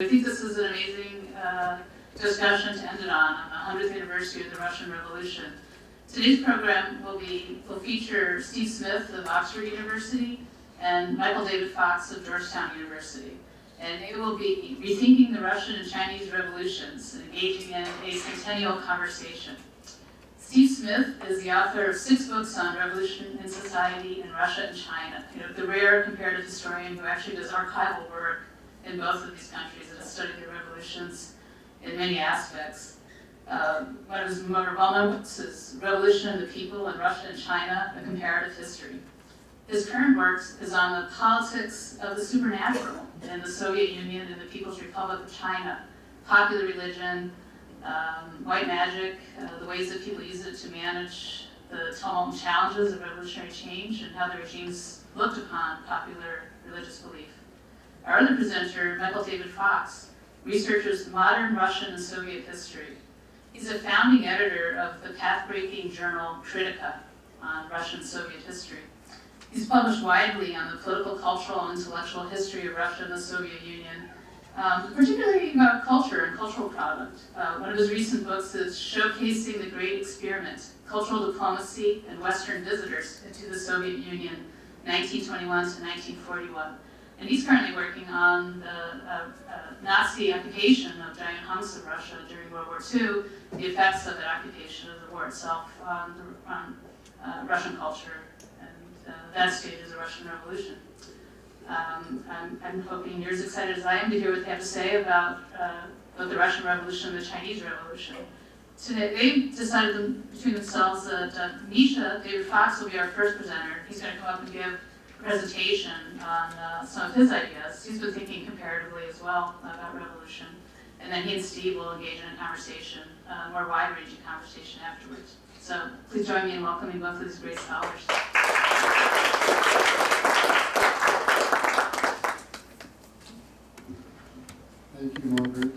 I think this is an amazing discussion to end it on the 100th anniversary of the Russian Revolution. Today's program will feature Steve Smith of Oxford University and Michael David Fox of Georgetown University. And it will be rethinking the Russian and Chinese revolutions and engaging in a centennial conversation. Steve Smith is the author of 6 books on revolution in society in Russia and China. The rare comparative historian who actually does archival work in both of these countries and has studied the revolutions in many aspects. One of his more well-known books is Revolution and the People in Russia and China, A Comparative History. His current work is on the politics of the supernatural in the Soviet Union and the People's Republic of China, popular religion, white magic, the ways that people use it to manage the tumult and challenges of revolutionary change, and how the regimes looked upon popular religious belief. Our other presenter, Michael David Fox, researches modern Russian and Soviet history. He's a founding editor of the path-breaking journal Kritika on Russian Soviet history. He's published widely on the political, cultural, and intellectual history of Russia and the Soviet Union, particularly about culture and cultural product. One of his recent books is Showcasing the Great Experiment, Cultural Diplomacy and Western Visitors into the Soviet Union, 1921 to 1941. And he's currently working on the Nazi occupation of giant hunks of Russia during World War II, the effects of that occupation of the war itself on Russian culture, and that stage of the Russian Revolution. I'm hoping you're as excited as I am to hear what they have to say about both the Russian Revolution and the Chinese Revolution. Today, they decided between themselves that Misha, David Fox, will be our first presenter. He's going to come up and give presentation on some of his ideas. He's been thinking comparatively as well about revolution. And then he and Steve will engage in a conversation, more wide-ranging conversation afterwards. So please join me in welcoming both of these great scholars. Thank you, Margaret.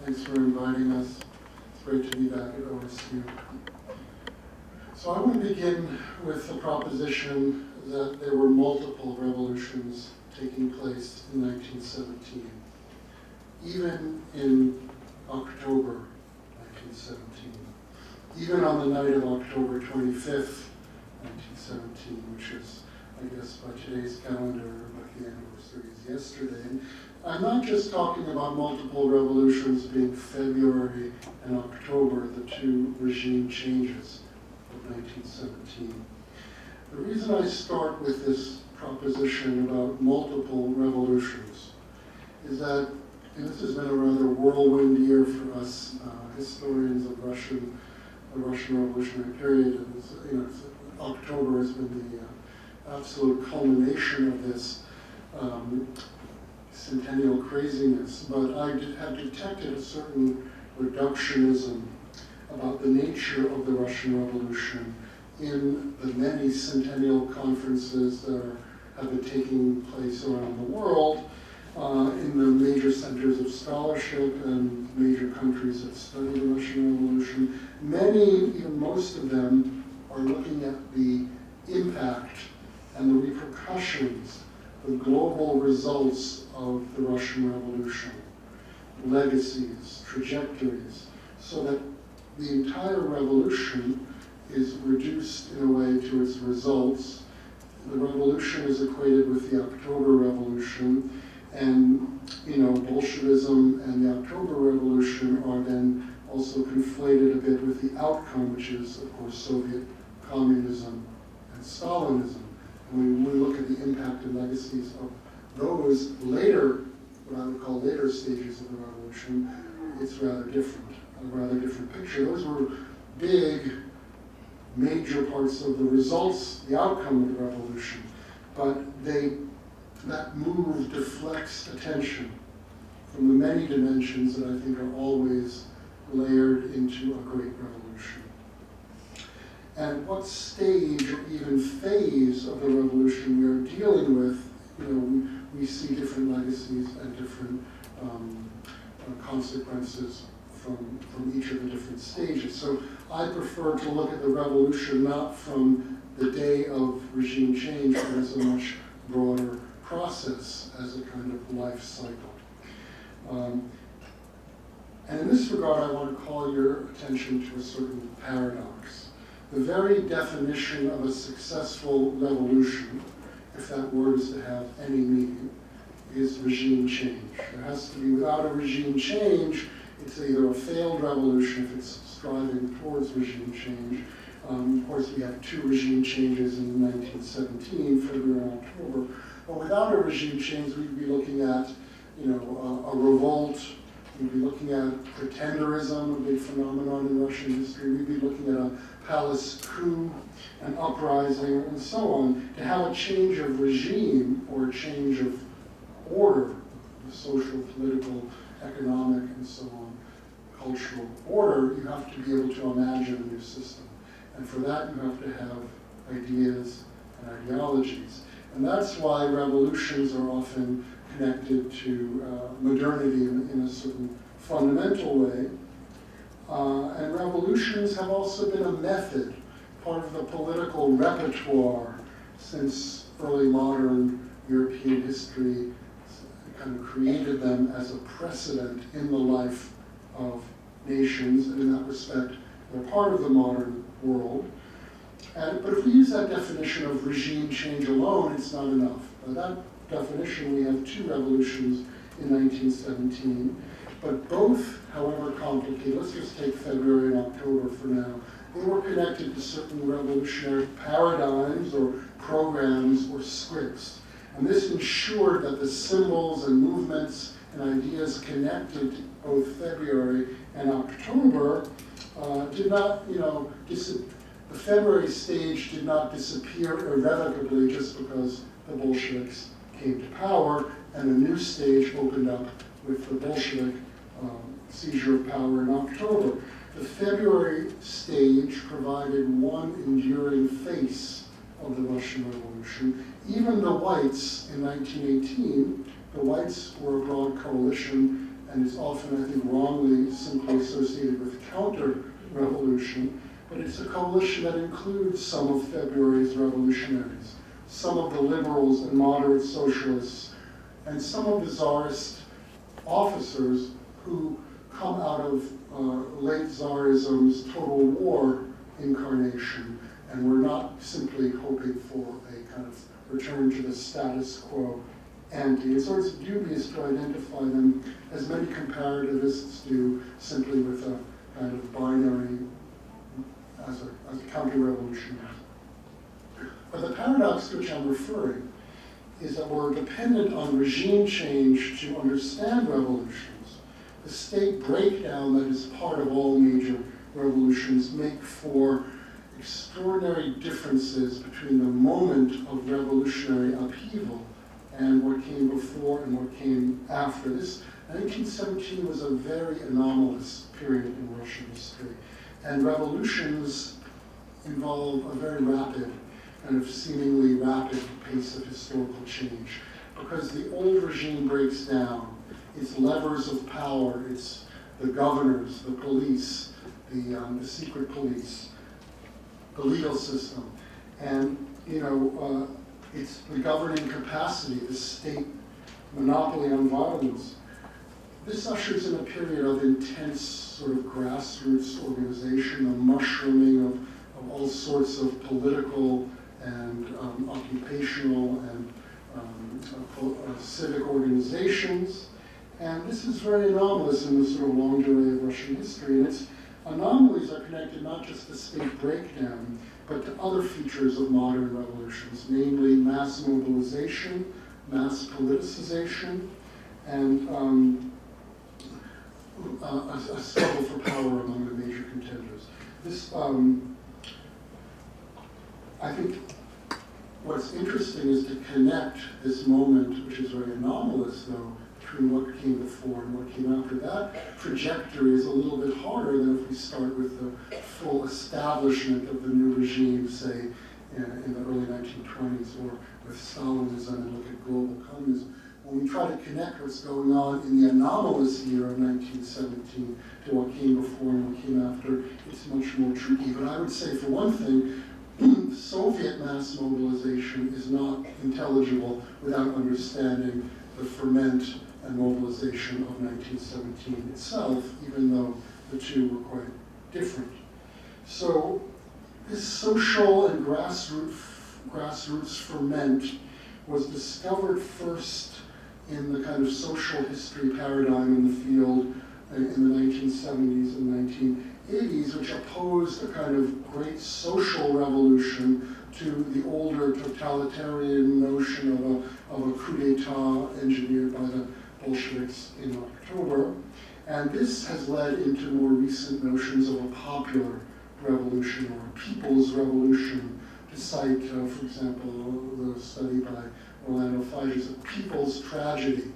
Thanks for inviting us. It's great to be back at OSU. So I want to begin with the proposition that there were multiple revolutions taking place in 1917, even in October 1917, even on the night of October 25th, 1917, which is, I guess, by today's calendar, like the anniversary is yesterday. And I'm not just talking about multiple revolutions being February and October, the two regime changes of 1917. The reason I start with this proposition about multiple revolutions is that this has been a rather whirlwind year for us historians of the Russian Revolutionary period. And October has been the absolute culmination of this Centennial craziness. But I have detected a certain reductionism about the nature of the Russian Revolution in the many Centennial conferences that have been taking place around the world, in the major centers of scholarship and major countries that study the Russian Revolution. Many, even most of them, are looking at the impact and the repercussions, the global results of the Russian Revolution, legacies, trajectories, so that the entire revolution is reduced in a way to its results. The revolution is equated with the October Revolution, and Bolshevism and the October Revolution are then also conflated a bit with the outcome, which is, of course, Soviet communism and Stalinism. And when we look at the impact and legacies of those later, what I would call later stages of the revolution, it's rather different, a rather different picture. Those were big, major parts of the results, the outcome of the revolution, but that move deflects attention from the many dimensions that I think are always layered into a great revolution. And what stage or even phase of the revolution we are dealing with, we see different legacies and different consequences from each of the different stages. So I prefer to look at the revolution not from the day of regime change, but as a much broader process as a kind of life cycle. And in this regard, I want to call your attention to a certain paradox. The very definition of a successful revolution, if that word is to have any meaning, is regime change. There has to be, without a regime change, it's either a failed revolution if it's striving towards regime change. Of course, we had 2 regime changes in 1917, February and October. But without a regime change, we'd be looking at, a revolt. We'd be looking at pretenderism, a big phenomenon in Russian history. We'd be looking at a palace coup, an uprising, and so on. To have a change of regime or a change of order, the social, political, economic, and so on, cultural order, you have to be able to imagine a new system. And for that, you have to have ideas and ideologies. And that's why revolutions are often connected to modernity in a certain fundamental way. And revolutions have also been a method, part of the political repertoire since early modern European history kind of created them as a precedent in the life of nations, and in that respect, they're part of the modern world. But if we use that definition of regime change alone, it's not enough. That definition, we have 2 revolutions in 1917, but both, however complicated, let's just take February and October for now, they were connected to certain revolutionary paradigms or programs or scripts. And this ensured that the symbols and movements and ideas connected to both February and October did not, the February stage did not disappear irrevocably just because the Bolsheviks came to power, and a new stage opened up with the Bolshevik seizure of power in October. The February stage provided one enduring face of the Russian Revolution. Even the whites in 1918, the whites were a broad coalition, and is often, I think, wrongly simply associated with counter-revolution, but it's a coalition that includes some of February's revolutionaries, some of the liberals and moderate socialists, and some of the czarist officers who come out of late Tsarism's total war incarnation, and we're not simply hoping for a kind of return to the status quo ante. It's sort of dubious to identify them, as many comparativists do, simply with a kind of binary as a counter-revolutionary. But the paradox to which I'm referring is that we're dependent on regime change to understand revolutions. The state breakdown that is part of all major revolutions make for extraordinary differences between the moment of revolutionary upheaval and what came before and what came after. 1917 was a very anomalous period in Russian history, and revolutions involve a very rapid, kind of seemingly rapid pace of historical change. Because the old regime breaks down, its levers of power, it's the governors, the police, the secret police, the legal system, and it's the governing capacity, the state monopoly on violence. This ushers in a period of intense sort of grassroots organization, the mushrooming of all sorts of political and occupational and civic organizations. And this is very anomalous in the sort of longue durée of Russian history. And its anomalies are connected not just to state breakdown, but to other features of modern revolutions, namely mass mobilization, mass politicization, and a struggle for power among the major contenders. This, I think, what's interesting is to connect this moment, which is very anomalous, though, between what came before and what came after. That trajectory is a little bit harder than if we start with the full establishment of the new regime, say, in the early 1920s, or with Stalinism and look at global communism. When we try to connect what's going on in the anomalous year of 1917 to what came before and what came after, it's much more tricky. But I would say, for one thing, Soviet mass mobilization is not intelligible without understanding the ferment and mobilization of 1917 itself, even though the two were quite different. So this social and grassroots ferment was discovered first in the kind of social history paradigm in the field in the 1970s and 1980s, which opposed a kind of great social revolution to the older totalitarian notion of a coup d'etat engineered by the Bolsheviks in October. And this has led into more recent notions of a popular revolution or a people's revolution, to cite, for example, the study by Orlando Figers, a people's tragedy.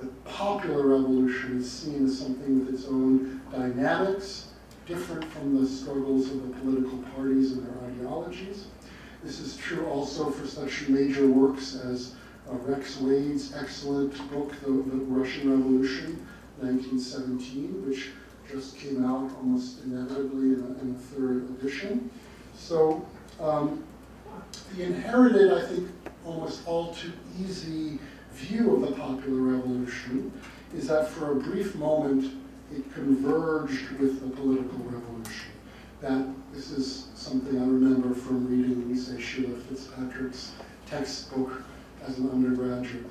The popular revolution is seen as something with its own dynamics, different from the struggles of the political parties and their ideologies. This is true also for such major works as Rex Wade's excellent book, The Russian Revolution, 1917, which just came out almost inevitably in a third edition. So the inherited, I think, almost all too easy view of the popular revolution is that for a brief moment it converged with the political revolution. That this is something I remember from reading Lisa Sheila Fitzpatrick's textbook as an undergraduate.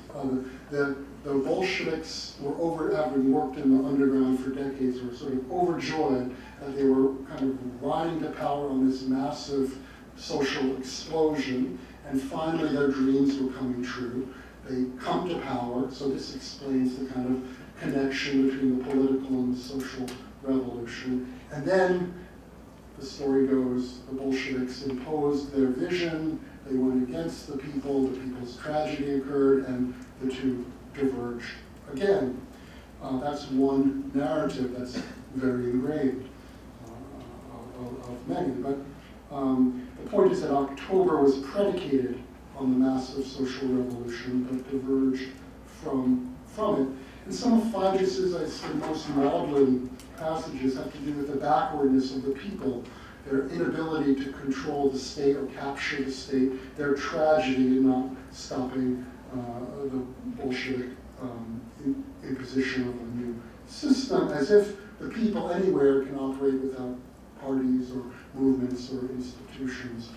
The Bolsheviks were having worked in the underground for decades, were sort of overjoyed that they were kind of riding to power on this massive social explosion, and finally their dreams were coming true. They come to power, so this explains the kind of connection between the political and the social revolution. And then the story goes, the Bolsheviks imposed their vision, they went against the people's tragedy occurred, and the two diverged again. That's one narrative that's very ingrained of many. But the point is that October was predicated on the massive social revolution, but diverged from it. And some of Figes's, I'd say, most maudlin passages have to do with the backwardness of the people, their inability to control the state or capture the state, their tragedy in not stopping the Bolshevik imposition of a new system, as if the people anywhere can operate without parties or movements or institutions.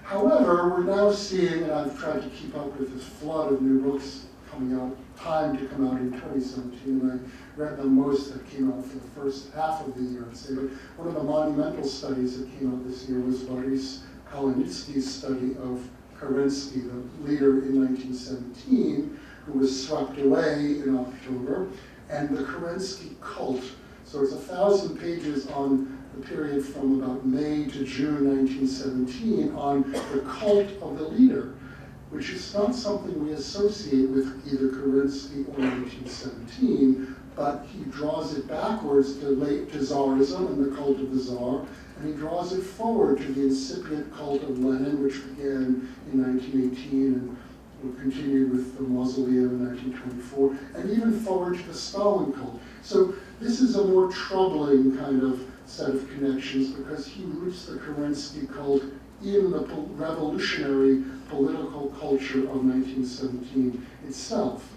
However, we're now seeing, and I've tried to keep up with this flood of new books coming out, timed to come out in 2017, and I read the most that came out for the first half of the year, I'd say. But one of the monumental studies that came out this year was Boris Kalinitsky's study of Kerensky, the leader in 1917, who was swept away in October, and the Kerensky cult. So it's 1,000 pages on the period from about May to June 1917 on the cult of the leader, which is not something we associate with either Kerensky or 1917, but he draws it backwards to Tsarism and the cult of the Tsar, and he draws it forward to the incipient cult of Lenin, which began in 1918 and continued with the mausoleum in 1924, and even forward to the Stalin cult. So this is a more troubling kind of set of connections because he roots the Kerensky cult in the revolutionary political culture of 1917 itself.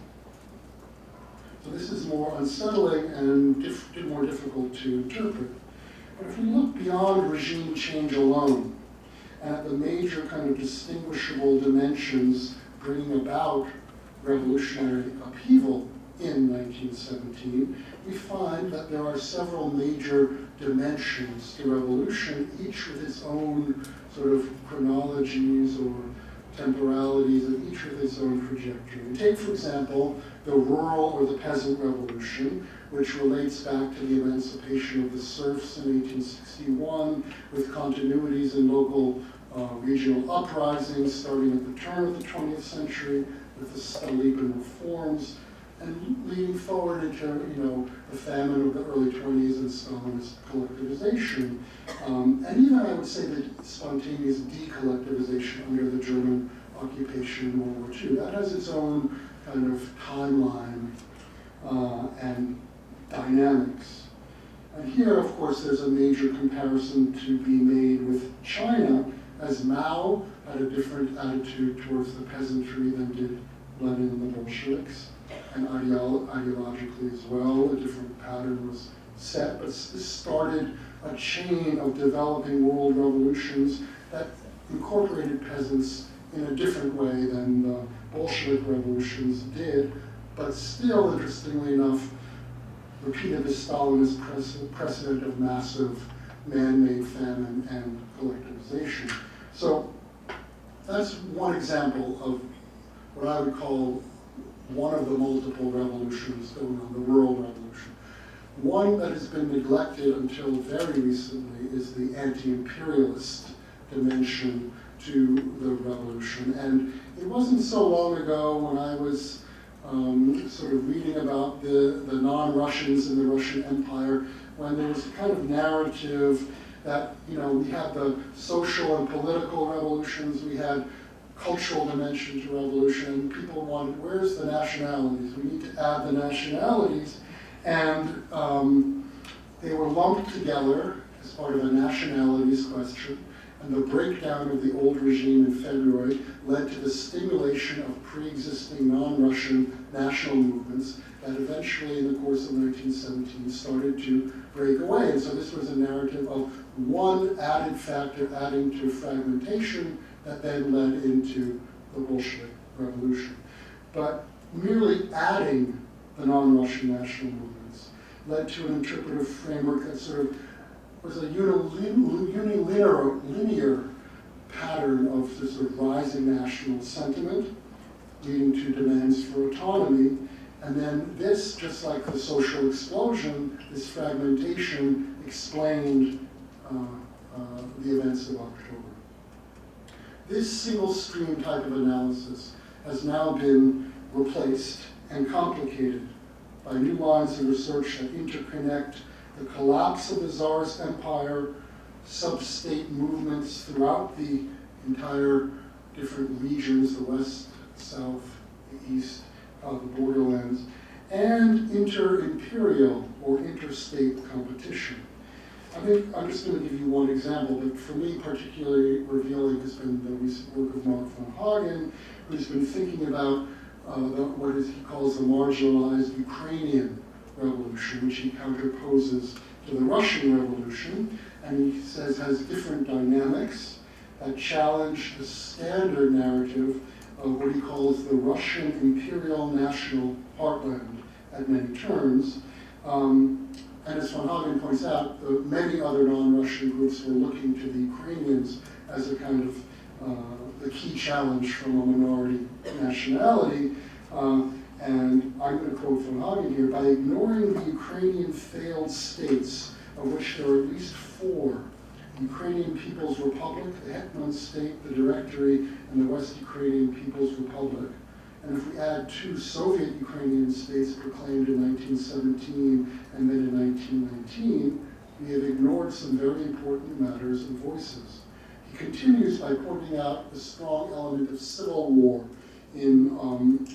So this is more unsettling and more difficult to interpret. But if we look beyond regime change alone, and at the major kind of distinguishable dimensions bringing about revolutionary upheaval in 1917, we find that there are several major dimensions to revolution, each with its own sort of chronologies or temporalities, and each with its own trajectory. And take, for example, the rural or the peasant revolution, which relates back to the emancipation of the serfs in 1861, with continuities in local regional uprisings starting at the turn of the 20th century with the Stolypin reforms, and leading forward into the famine of the early 20s and Stalinist collectivization, and even I would say the spontaneous decollectivization under the German occupation in World War II. That has its own kind of timeline and dynamics. And here, of course, there's a major comparison to be made with China, as Mao had a different attitude towards the peasantry than did Lenin and the Bolsheviks, and ideologically as well, a different pattern was set, but this started a chain of developing world revolutions that incorporated peasants in a different way than the Bolshevik revolutions did, but still, interestingly enough, repeated the Stalinist precedent of massive man-made famine and collectivization. So that's one example of what I would call one of the multiple revolutions going on, the world revolution. One that has been neglected until very recently is the anti-imperialist dimension to the revolution. And it wasn't so long ago when I was sort of reading about the non-Russians in the Russian Empire, when there was a kind of narrative that, we had the social and political revolutions, we had cultural dimension to revolution. People wanted, where's the nationalities? We need to add the nationalities. And they were lumped together as part of a nationalities question. And the breakdown of the old regime in February led to the stimulation of pre-existing non-Russian national movements that eventually, in the course of 1917, started to break away. And so this was a narrative of one added factor adding to fragmentation that then led into the Bolshevik Revolution. But merely adding the non-Russian national movements led to an interpretive framework that sort of was a linear pattern of this sort of rising national sentiment, leading to demands for autonomy. And then this, just like the social explosion, this fragmentation explained the events of October. This single stream type of analysis has now been replaced and complicated by new lines of research that interconnect the collapse of the Tsarist empire, sub-state movements throughout the entire different regions, the west, south, the east, the borderlands, and inter-imperial or interstate competition. I think I'm just going to give you one example, but for me particularly revealing has been the recent work of Mark von Hagen, who's been thinking about what he calls the marginalized Ukrainian revolution, which he counterposes to the Russian Revolution, and he says has different dynamics that challenge the standard narrative of what he calls the Russian imperial national heartland at many turns. And as von Hagen points out, many other non-Russian groups were looking to the Ukrainians as a kind of the key challenge from a minority nationality. And I'm going to quote von Hagen here, by ignoring the Ukrainian failed states, of which there are at least 4, the Ukrainian People's Republic, the Hetman State, the Directory, and the West Ukrainian People's Republic. And if we add 2 Soviet Ukrainian states proclaimed in 1917 and then in 1919, we have ignored some very important matters and voices. He continues by pointing out the strong element of civil war in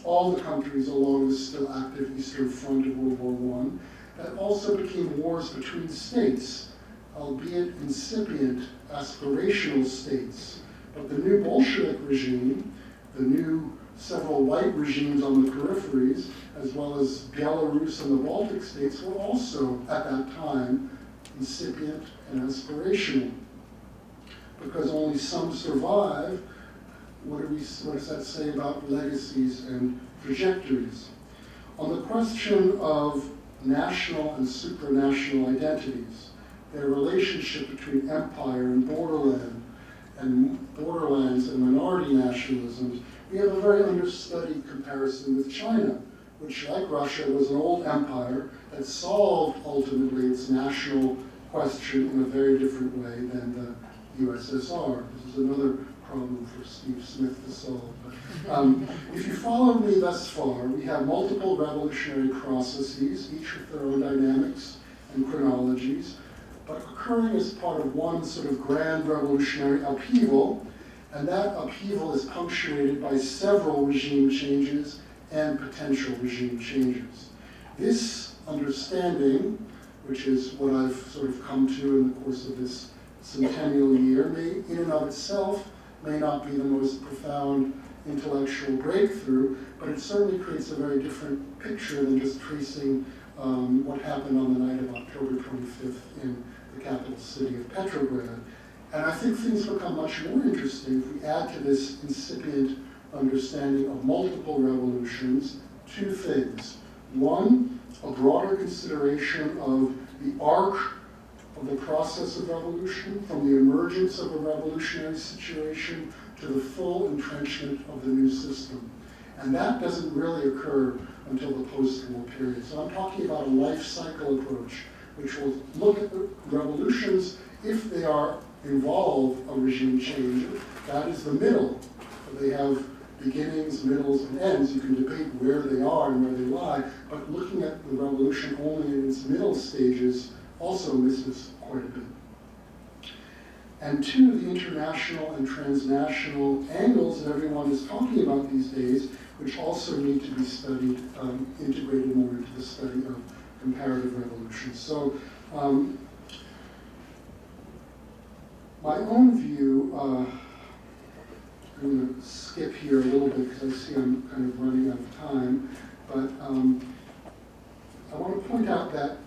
all the countries along the still active Eastern Front of World War I, that also became wars between states, albeit incipient aspirational states. But the new Bolshevik regime, the new several white regimes on the peripheries, as well as Belarus and the Baltic states, were also at that time incipient and aspirational. Because only some survive, what does that say about legacies and trajectories? On the question of national and supranational identities, their relationship between empire and borderlands and minority nationalisms, we have a very understudied comparison with China, which, like Russia, was an old empire that solved ultimately its national question in a very different way than the USSR. This is another problem for Steve Smith to solve. But, if you follow me thus far, we have multiple revolutionary processes, each with their own dynamics and chronologies, but occurring as part of one sort of grand revolutionary upheaval, and that upheaval is punctuated by several regime changes and potential regime changes. This understanding, which is what I've sort of come to in the course of this centennial year may, in and of itself, may not be the most profound intellectual breakthrough, but it certainly creates a very different picture than just tracing what happened on the night of October 25th in the capital city of Petrograd. And I think things become much more interesting if we add to this incipient understanding of multiple revolutions two things. One, a broader consideration of the arc of the process of revolution, from the emergence of a revolutionary situation to the full entrenchment of the new system. And that doesn't really occur until the post-war period. So I'm talking about a life cycle approach, which will look at the revolutions if they involve a regime change. That is the middle. They have beginnings, middles, and ends. You can debate where they are and where they lie, but looking at the revolution only in its middle stages also misses quite a bit. And two, the international and transnational angles that everyone is talking about these days, which also need to be studied, integrated more into the study of comparative revolutions. So my own view, I'm going to skip here a little bit because I see I'm kind of running out of time, but I want to point out that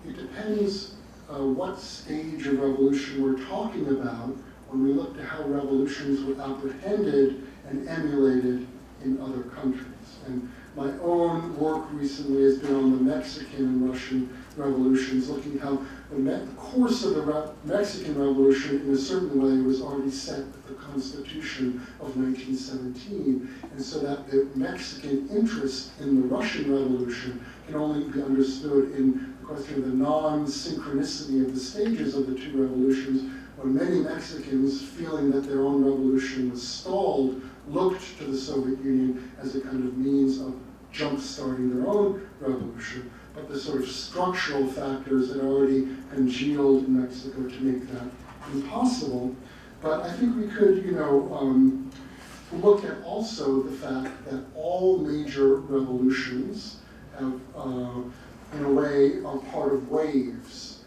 it depends what stage of revolution we're talking about when we look to how revolutions were apprehended and emulated in other countries. And my own work recently has been on the Mexican and Russian revolutions, looking how the course of the Mexican Revolution in a certain way was already set with the Constitution of 1917, and so that the Mexican interest in the Russian Revolution can only be understood in the question of the non-synchronicity of the stages of the two revolutions, when many Mexicans, feeling that their own revolution was stalled, looked to the Soviet Union as a kind of means of jump-starting their own revolution. But the sort of structural factors had already congealed in Mexico to make that impossible. But I think we could, look at also the fact that all major revolutions have, in a way, are part of waves.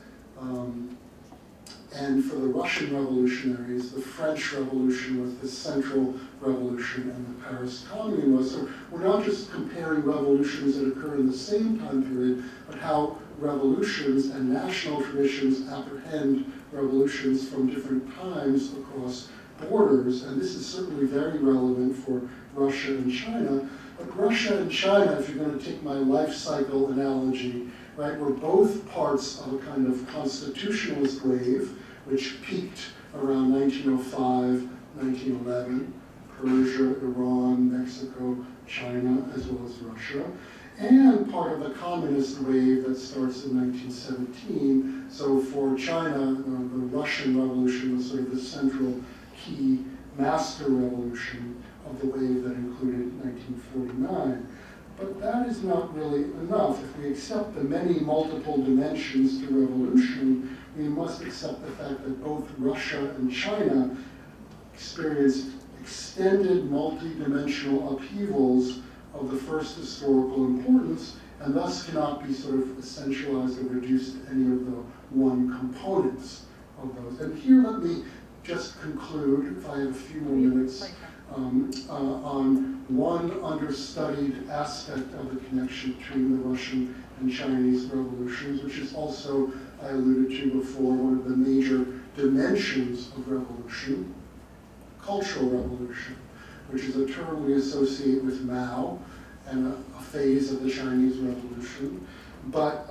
And for the Russian revolutionaries, the French Revolution was the central revolution and the Paris Commune was. So we're not just comparing revolutions that occur in the same time period, but how revolutions and national traditions apprehend revolutions from different times across borders. And this is certainly very relevant for Russia and China. But Russia and China, if you're going to take my life cycle analogy, right, were both parts of a kind of constitutionalist wave, which peaked around 1905, 1911, Persia, Iran, Mexico, China, as well as Russia, and part of the communist wave that starts in 1917. So for China, the Russian Revolution was sort of the central key master revolution of the wave that included 1949. But that is not really enough. If we accept the many multiple dimensions to revolution, we must accept the fact that both Russia and China experienced extended multi-dimensional upheavals of the first historical importance, and thus cannot be sort of essentialized or reduced to any of the one components of those. And here let me just conclude, if I have a few more minutes, on one understudied aspect of the connection between the Russian and Chinese revolutions, which is also, I alluded to before, one of the major dimensions of revolution, cultural revolution, which is a term we associate with Mao and a phase of the Chinese Revolution. But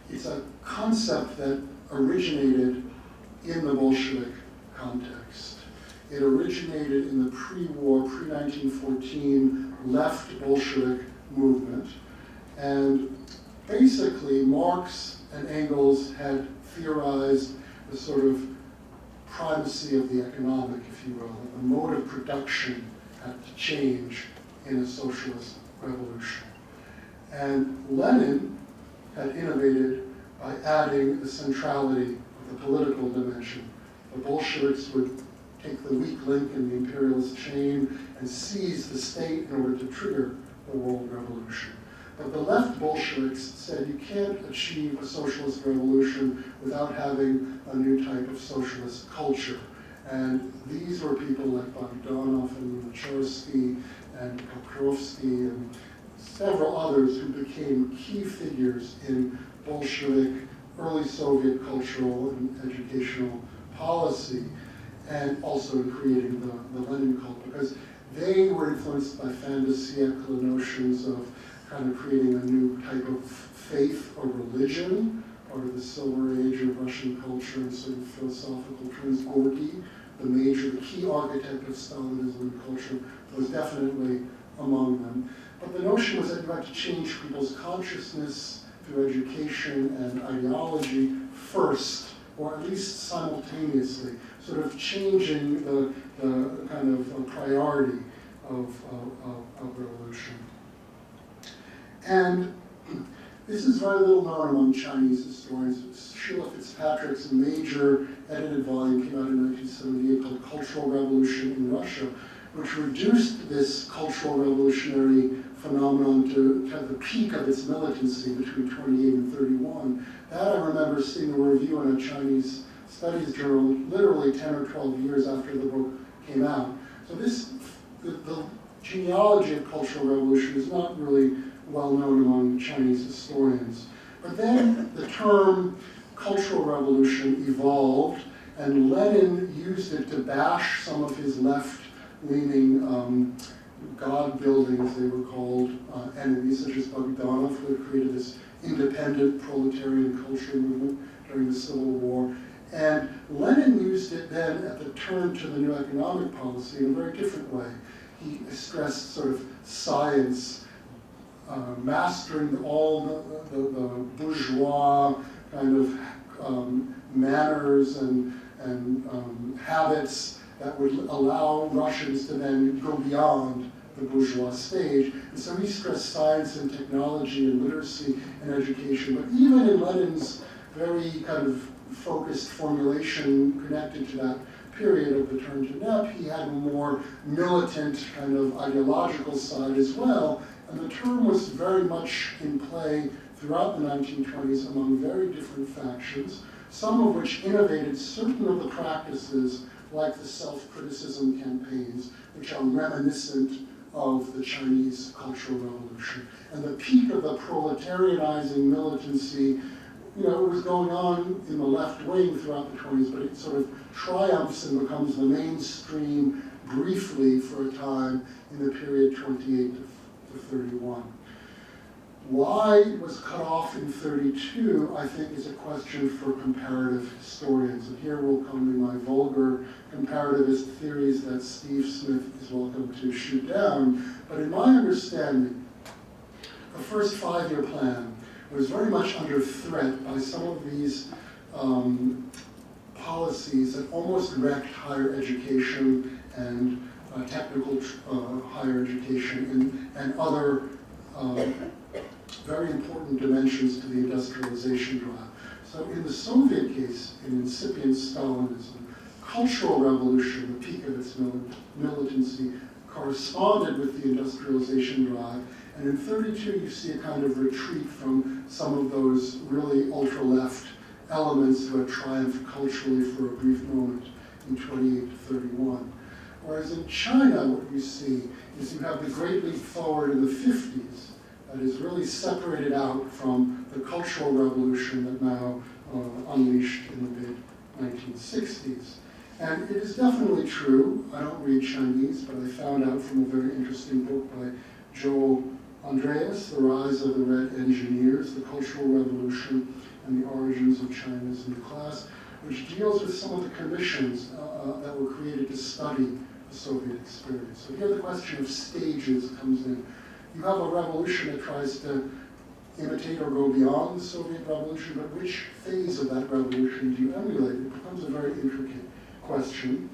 it's a concept that originated in the Bolshevik context. It originated in the pre-war, pre-1914 left Bolshevik movement. And basically, Marx and Engels had theorized the sort of primacy of the economic, if you will, that the mode of production had to change in a socialist revolution. And Lenin had innovated by adding the centrality of the political dimension. The Bolsheviks would take the weak link in the imperialist chain and seize the state in order to trigger the world revolution. But the left Bolsheviks said you can't achieve a socialist revolution without having a new type of socialist culture. And these were people like Bogdanov and Machorsky and Pokrovsky and several others who became key figures in Bolshevik, early Soviet cultural and educational policy, and also in creating the Lenin cult, because they were influenced by fin de siècle notions of kind of creating a new type of faith or religion, part of the Silver Age of Russian culture and sort of philosophical terms. Gorky, the key architect of Stalinism and culture, was definitely among them. But the notion was that you had to change people's consciousness through education and ideology first, or at least simultaneously, sort of changing the kind of priority of revolution. And this is very little known among Chinese historians. Sheila Fitzpatrick's major edited volume came out in 1978 called Cultural Revolution in Russia, which reduced this cultural revolutionary phenomenon to kind of the peak of its militancy between 28 and 31. That I remember seeing a review in a Chinese studies journal literally 10 or 12 years after the book came out. So the genealogy of cultural revolution is not really well known among Chinese historians. But then the term cultural revolution evolved, and Lenin used it to bash some of his left-leaning God buildings, they were called, enemies, such as Bogdanov, who had created this independent proletarian culture movement during the Civil War. And Lenin used it then at the turn to the new economic policy in a very different way. He stressed sort of science, mastering all the bourgeois kind of manners and habits that would allow Russians to then go beyond the bourgeois stage. And so he stressed science and technology and literacy and education. But even in Lenin's very kind of focused formulation connected to that period of the turn to Dept, he had a more militant kind of ideological side as well. And the term was very much in play throughout the 1920s among very different factions, some of which innovated certain of the practices like the self-criticism campaigns, which are reminiscent of the Chinese Cultural Revolution. And the peak of the proletarianizing militancy, it was going on in the left wing throughout the 20s, but it sort of triumphs and becomes the mainstream briefly for a time in the period 28 to 31. Why it was cut off in 32, I think, is a question for comparative historians. And here will come in my vulgar comparativist theories that Steve Smith is welcome to shoot down. But in my understanding, the first 5-year plan was very much under threat by some of these policies that almost wrecked higher education and technical higher education and other very important dimensions to the industrialization drive. So in the Soviet case, in incipient Stalinism, cultural revolution, the peak of its militancy, corresponded with the industrialization drive. And in 32, you see a kind of retreat from some of those really ultra-left elements who had triumphed culturally for a brief moment in 28 to 31. Whereas in China, what you see is you have the great leap forward in the 50s that is really separated out from the cultural revolution that Mao unleashed in the mid-1960s. And it is definitely true, I don't read Chinese, but I found out from a very interesting book by Joel Andreas, The Rise of the Red Engineers, The Cultural Revolution and the Origins of China's New Class, which deals with some of the commissions that were created to study the Soviet experience. So here the question of stages comes in. You have a revolution that tries to imitate or go beyond the Soviet Revolution, but which phase of that revolution do you emulate? It becomes a very intricate question.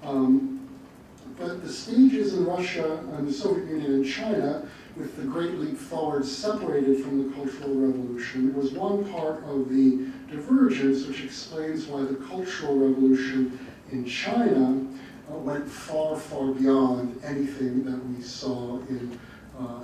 But the stages in Russia and the Soviet Union and China, with the Great Leap Forward separated from the Cultural Revolution, was one part of the divergence which explains why the Cultural Revolution in China went far, far beyond anything that we saw in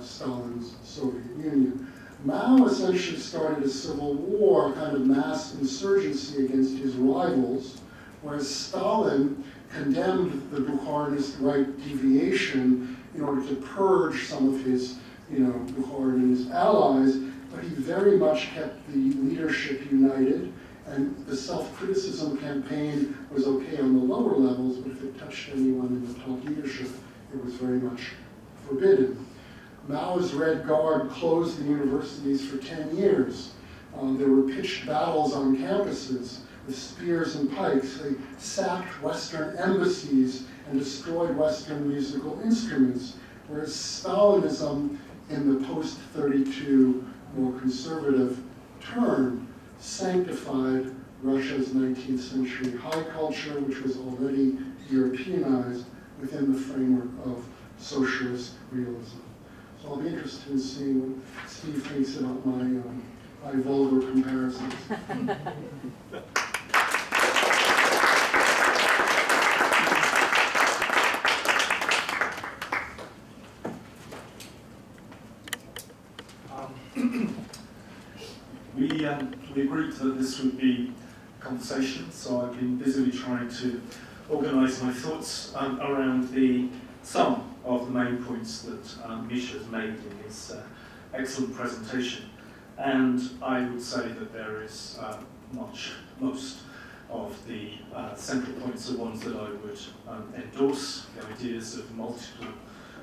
Stalin's Soviet Union. Mao essentially started a civil war, a kind of mass insurgency against his rivals, whereas Stalin condemned the Bukharinist right deviation in order to purge some of his, Bukharinist allies, but he very much kept the leadership united, and the self-criticism campaign was okay on the lower levels, but if it touched anyone in the top leadership, it was very much forbidden. Mao's Red Guard closed the universities for 10 years. There were pitched battles on campuses with spears and pikes. They sacked Western embassies and destroyed Western musical instruments, whereas Stalinism in the post-32 more conservative turn sanctified Russia's 19th century high culture, which was already Europeanized within the framework of socialist realism. So I'll be interested in seeing what Steve thinks about my vulgar comparisons. We agreed that this would be a conversation, so I've been busily trying to organise my thoughts around some of the main points that Misha has made in his excellent presentation. And I would say that there is most of the central points are ones that I would endorse. The ideas of multiple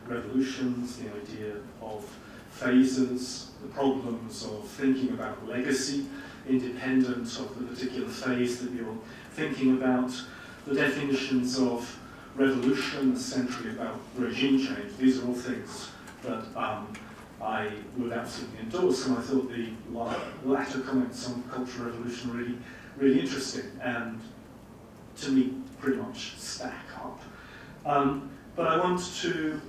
revolutions, the idea of phases, the problems of thinking about legacy, independent of the particular phase that you're thinking about, the definitions of revolution, essentially about regime change. These are all things that I would absolutely endorse, and I thought the latter comments on Cultural Revolution really, really interesting, and to me pretty much stack up. But I want to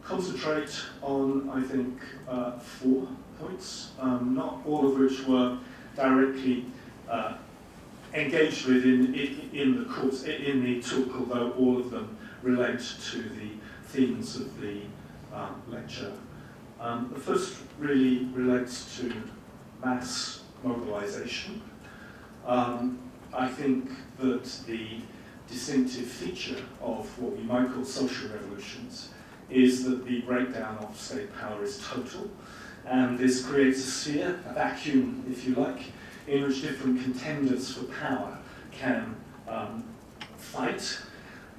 concentrate on, I think, 4 points, not all of which were directly engaged with in the course, in the talk, although all of them relate to the themes of the lecture. The first really relates to mass mobilization. I think that the distinctive feature of what we might call social revolutions is that the breakdown of state power is total, and this creates a sphere, a vacuum, if you like, in which different contenders for power can fight,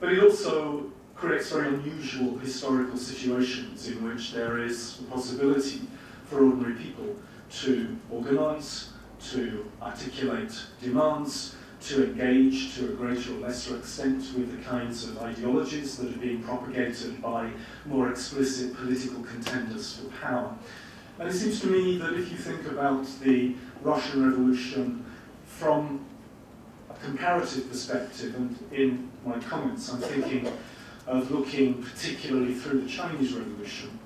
but it also creates very unusual historical situations in which there is the possibility for ordinary people to organise, to articulate demands, to engage to a greater or lesser extent with the kinds of ideologies that are being propagated by more explicit political contenders for power. And it seems to me that if you think about the Russian Revolution from a comparative perspective, and in my comments I'm thinking of looking particularly through the Chinese Revolution,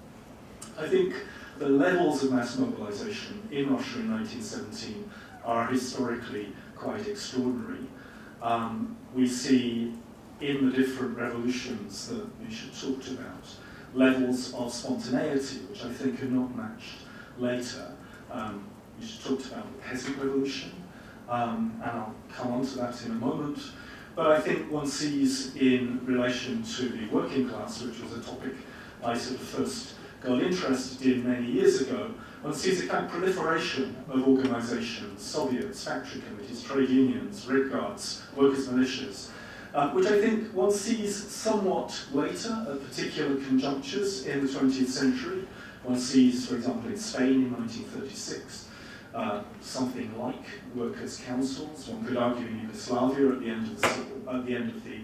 I think the levels of mass mobilization in Russia in 1917 are historically quite extraordinary. We see in the different revolutions that Misha talked about levels of spontaneity, which I think are not matched later. Misha talked about the peasant revolution, and I'll come on to that in a moment. But I think one sees in relation to the working class, which was a topic I sort of first got interested in many years ago, one sees a kind of proliferation of organisations, Soviets, factory committees, trade unions, Red Guards, workers' militias, which I think one sees somewhat later at particular conjunctures in the 20th century. One sees, for example, in Spain in 1936, something like workers' councils. One could argue in Yugoslavia at the end of the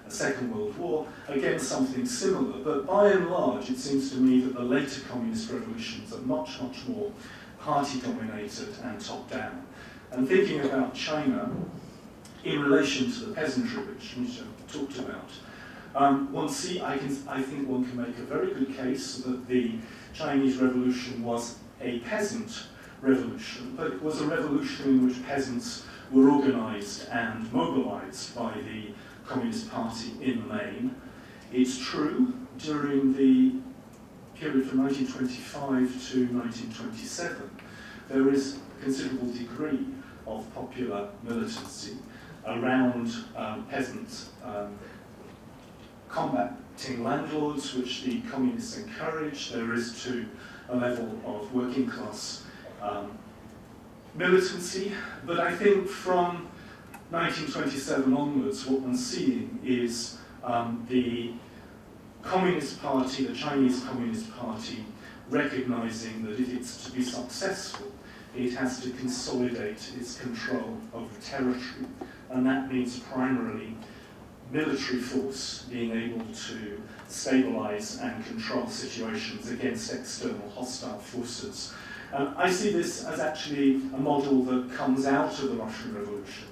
Second World War, again something similar. But by and large, it seems to me that the later communist revolutions are much, much more party-dominated and top-down. And thinking about China in relation to the peasantry, which Misha talked about, I think one can make a very good case that the Chinese Revolution was a peasant revolution, but it was a revolution in which peasants were organised and mobilised by the Communist Party in the main. It's true, during the period from 1925 to 1927, there is a considerable degree of popular militancy around peasants combating landlords, which the communists encouraged. There is, too, a level of working class militancy. But I think from 1927 onwards, what one's seeing is the Communist Party, the Chinese Communist Party, recognizing that if it's to be successful, it has to consolidate its control of the territory. And that means primarily military force being able to stabilize and control situations against external hostile forces. I see this as actually a model that comes out of the Russian Revolution.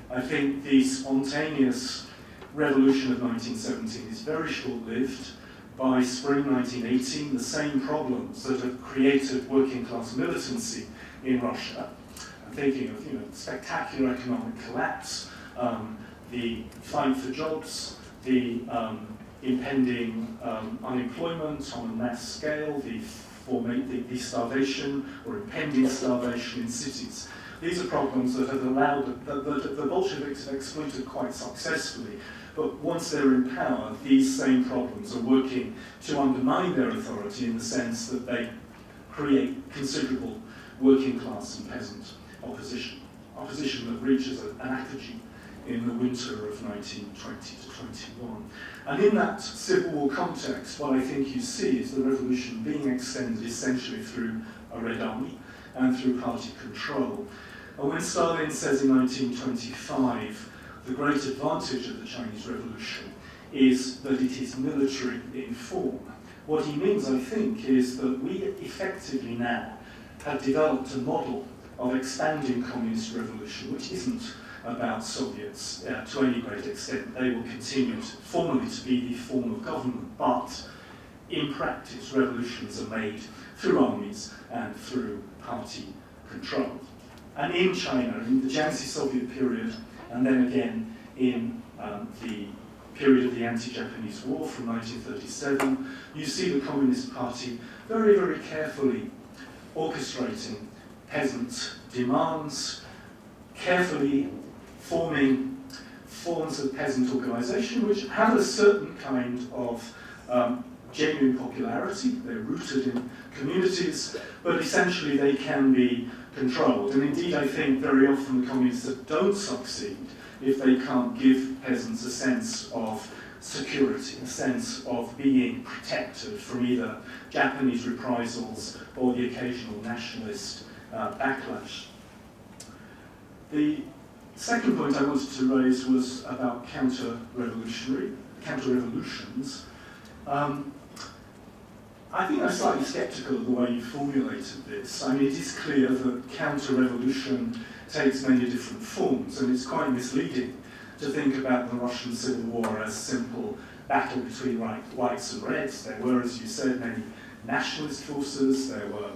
I think the spontaneous revolution of 1917 is very short-lived. By spring 1918, the same problems that have created working class militancy in Russia, I'm thinking of spectacular economic collapse, the fight for jobs, the impending unemployment on a mass scale, the starvation or impending starvation in cities. These are problems that have allowed, that the Bolsheviks have exploited quite successfully. But once they're in power, these same problems are working to undermine their authority in the sense that they create considerable working class and peasant opposition that reaches an apogee in the winter of 1920 to 21. And in that Civil War context, what I think you see is the revolution being extended essentially through a Red Army and through party control. And when Stalin says in 1925, the great advantage of the Chinese Revolution is that it is military in form, what he means, I think, is that we effectively now have developed a model of expanding communist revolution, which isn't about Soviets to any great extent. They will continue formally to be the form of government, but in practice, revolutions are made through armies and through party control. And in China, in the Jiangxi Soviet period, and then again in the period of the anti-Japanese war from 1937, you see the Communist Party very, very carefully orchestrating peasant demands, carefully forming forms of peasant organisation which have a certain kind of genuine popularity. They're rooted in communities, but essentially they can be controlled. And indeed, I think very often the communists don't succeed if they can't give peasants a sense of security, a sense of being protected from either Japanese reprisals or the occasional nationalist backlash. The second point I wanted to raise was about counter-revolutions. I think I'm slightly sceptical of the way you formulated this. I mean, it is clear that counter-revolution takes many different forms, and it's quite misleading to think about the Russian Civil War as simple battle between whites and reds. There were, as you said, many nationalist forces. There were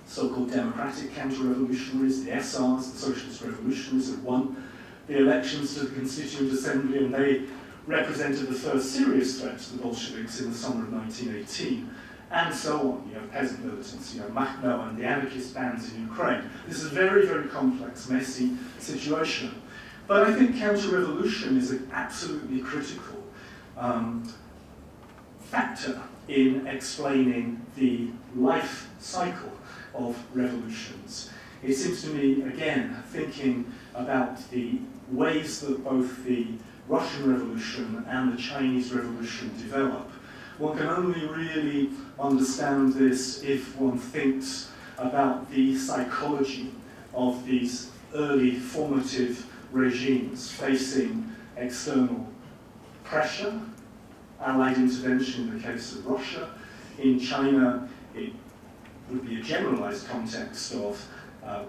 so-called democratic counter-revolutionaries, the SRs, the Socialist Revolutionaries, had won the elections to the Constituent Assembly, and they represented the first serious threat to the Bolsheviks in the summer of 1918, and so on. You have peasant militants, you have Makhno and the anarchist bands in Ukraine. This is a very, very complex, messy situation. But I think counter-revolution is an absolutely critical factor in explaining the life cycle of revolutions. It seems to me, again, thinking about the ways that both the Russian Revolution and the Chinese Revolution develop. One can only really understand this if one thinks about the psychology of these early formative regimes facing external pressure, Allied intervention in the case of Russia. In China, it would be a generalized context of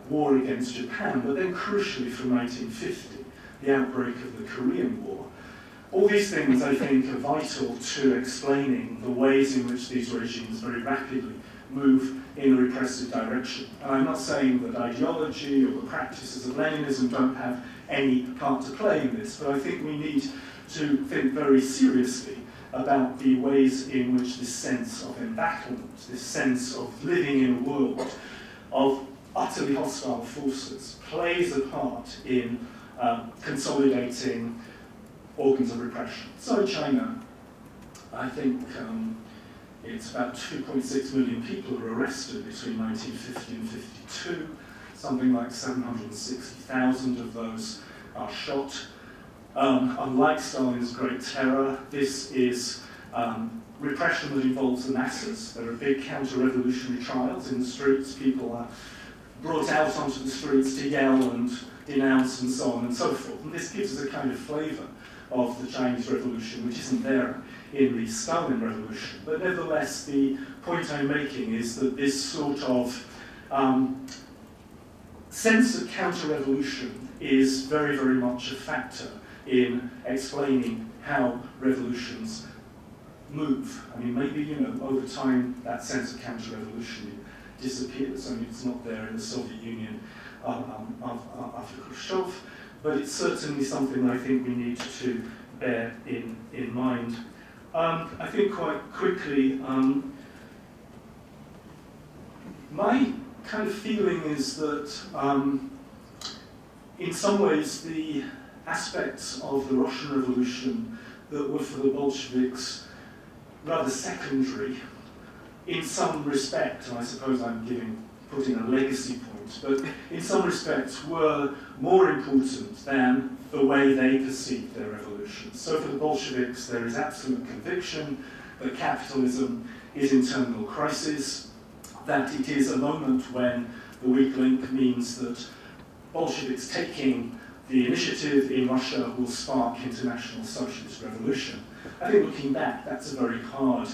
war against Japan, but then crucially from 1950, the outbreak of the Korean War. All these things, I think, are vital to explaining the ways in which these regimes very rapidly move in a repressive direction. And I'm not saying that ideology or the practices of Leninism don't have any part to play in this, but I think we need to think very seriously about the ways in which this sense of embattlement, this sense of living in a world of utterly hostile forces, plays a part in consolidating organs of repression. So in China, I think it's about 2.6 million people were arrested between 1950 and 52. Something like 760,000 of those are shot. Unlike Stalin's Great Terror, this is repression that involves the masses. There are big counter-revolutionary trials in the streets. People are brought out onto the streets to yell and denounce and so on and so forth. And this gives us a kind of flavour of the Chinese Revolution, which isn't there in the Stalin Revolution. But nevertheless, the point I'm making is that this sort of sense of counter-revolution is very, very much a factor in explaining how revolutions move. I mean, maybe, over time that sense of counter-revolution disappears. I mean, it's not there in the Soviet Union after Khrushchev, but it's certainly something that I think we need to bear in mind. I think quite quickly, my kind of feeling is that in some ways the aspects of the Russian Revolution that were for the Bolsheviks rather secondary in some respect, and I suppose I'm putting a legacy point, but in some respects were more important than the way they perceived their revolution. So for the Bolsheviks, there is absolute conviction that capitalism is in terminal crisis, that it is a moment when the weak link means that Bolsheviks taking the initiative in Russia will spark international socialist revolution. I think looking back, that's a very hard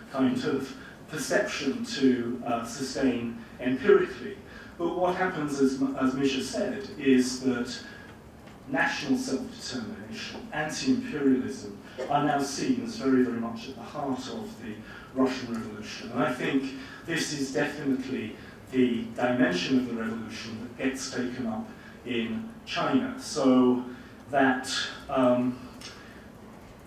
kind of perception to sustain empirically. But what happens, as Misha said, is that national self-determination, anti-imperialism, are now seen as very, very much at the heart of the Russian Revolution. And I think this is definitely the dimension of the revolution that gets taken up in China. So that,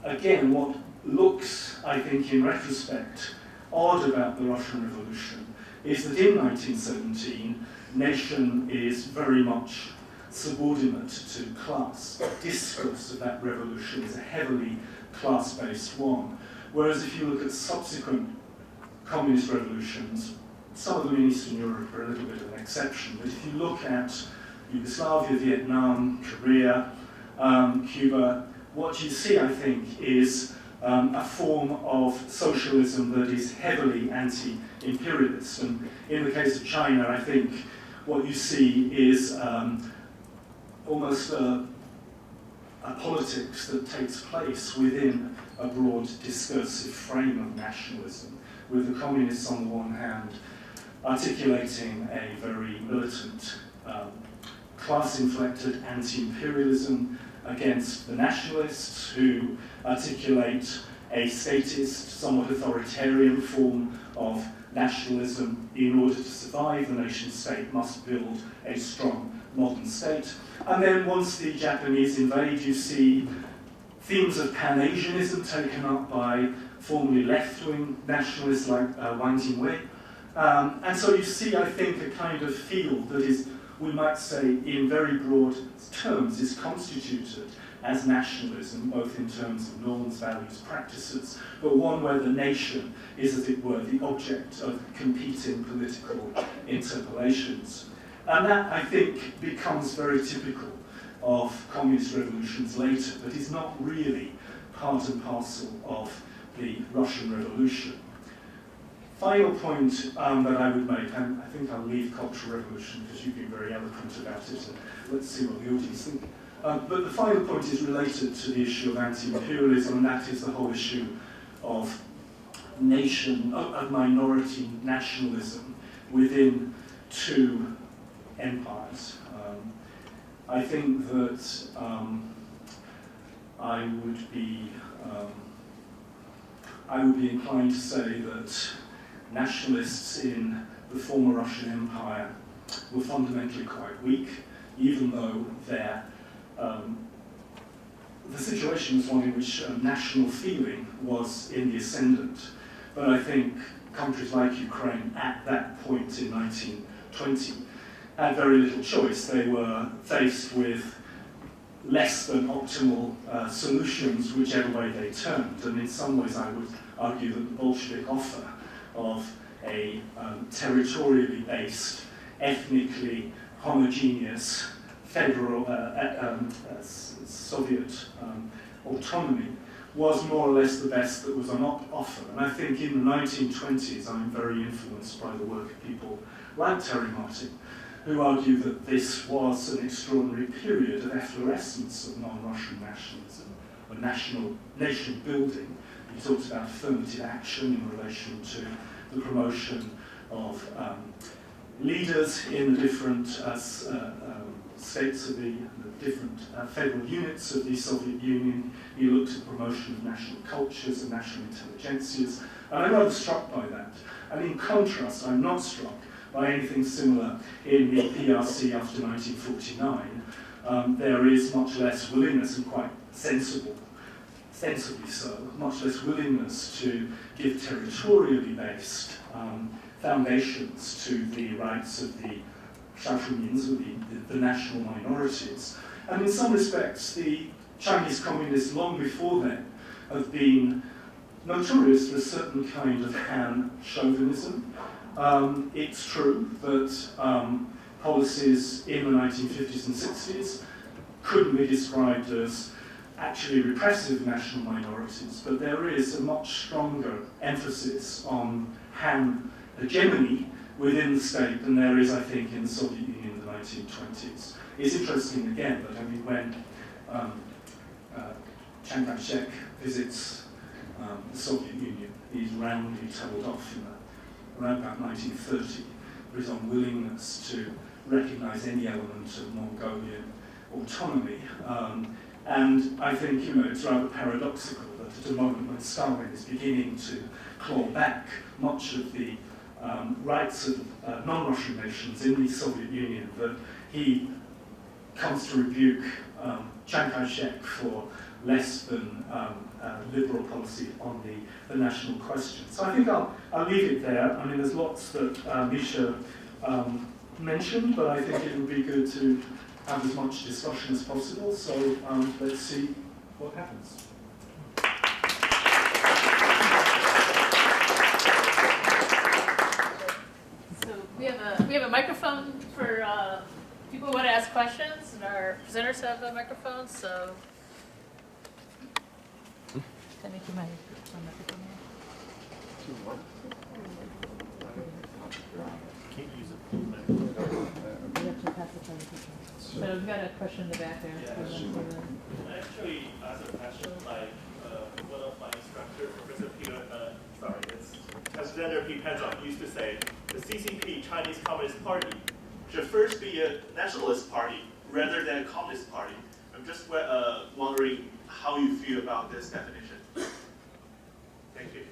again, what looks, I think, in retrospect, odd about the Russian Revolution is that in 1917, nation is very much subordinate to class. The discourse of that revolution is a heavily class-based one. Whereas if you look at subsequent communist revolutions, some of them in Eastern Europe are a little bit of an exception, but if you look at Yugoslavia, Vietnam, Korea, Cuba, what you see, I think, is a form of socialism that is heavily anti-imperialist. And in the case of China, I think what you see is almost a politics that takes place within a broad discursive frame of nationalism, with the communists on the one hand articulating a very militant, class-inflected anti-imperialism against the nationalists who articulate a statist, somewhat authoritarian form of nationalism. In order to survive, the nation-state must build a strong modern state. And then once the Japanese invade, you see themes of Pan-Asianism taken up by formerly left-wing nationalists like Wang Jingwei. And so you see, I think, a kind of field that is, we might say, in very broad terms, is constituted as nationalism, both in terms of norms, values, practices, but one where the nation is, as it were, the object of competing political interpolations. And that, I think, becomes very typical of communist revolutions later, but is not really part and parcel of the Russian Revolution. Final point that I would make, and I think I'll leave Cultural Revolution because you've been very eloquent about it, and let's see what the audience think. But the final point is related to the issue of anti-imperialism, and that is the whole issue of of minority nationalism within two empires. I think that I would be inclined to say that nationalists in the former Russian Empire were fundamentally quite weak, even though their the situation was one in which national feeling was in the ascendant. But I think countries like Ukraine at that point in 1920 had very little choice. They were faced with less than optimal solutions whichever way they turned. And in some ways I would argue that the Bolshevik offer of a territorially based, ethnically homogeneous federal Soviet autonomy was more or less the best that was on offer. And I think in the 1920s I'm very influenced by the work of people like Terry Martin, who argue that this was an extraordinary period of efflorescence of non-Russian nationalism, or national nation building. He talks about affirmative action in relation to the promotion of leaders in the different states of the different federal units of the Soviet Union. He looked at the promotion of national cultures and national intelligentsias, and I'm rather struck by that. And in contrast, I'm not struck by anything similar in the PRC after 1949. There is much less willingness, and quite sensibly so, much less willingness to give territorially based foundations to the rights of the Shashumins, or the national minorities. And in some respects, the Chinese communists long before then have been notorious for a certain kind of Han chauvinism. It's true that policies in the 1950s and 60s couldn't be described as actually repressive national minorities, but there is a much stronger emphasis on Han hegemony within the state than there is, I think, in the Soviet Union in the 1920s. It's interesting again that, I mean, when Chiang Kai-shek visits the Soviet Union, he's roundly told off around about 1930 for his unwillingness to recognize any element of Mongolian autonomy. And I think, it's rather paradoxical that at a moment when Stalin is beginning to claw back much of the rights of non-Russian nations in the Soviet Union, that he comes to rebuke Chiang Kai-shek for less than liberal policy on the national question. So I think I'll leave it there. I mean, there's lots that Misha mentioned, but I think it would be good to have as much discussion as possible. So let's see what happens. So we have a microphone for people who want to ask questions, and our presenters have a microphone. So can I make you my microphone? Can't use it. So we've got a question in the back there. I actually asked a question like one of my instructors, Professor Peter, Alexander P. Pendrop used to say, the CCP, Chinese Communist Party, should first be a nationalist party rather than a communist party. I'm just wondering how you feel about this definition. Thank you.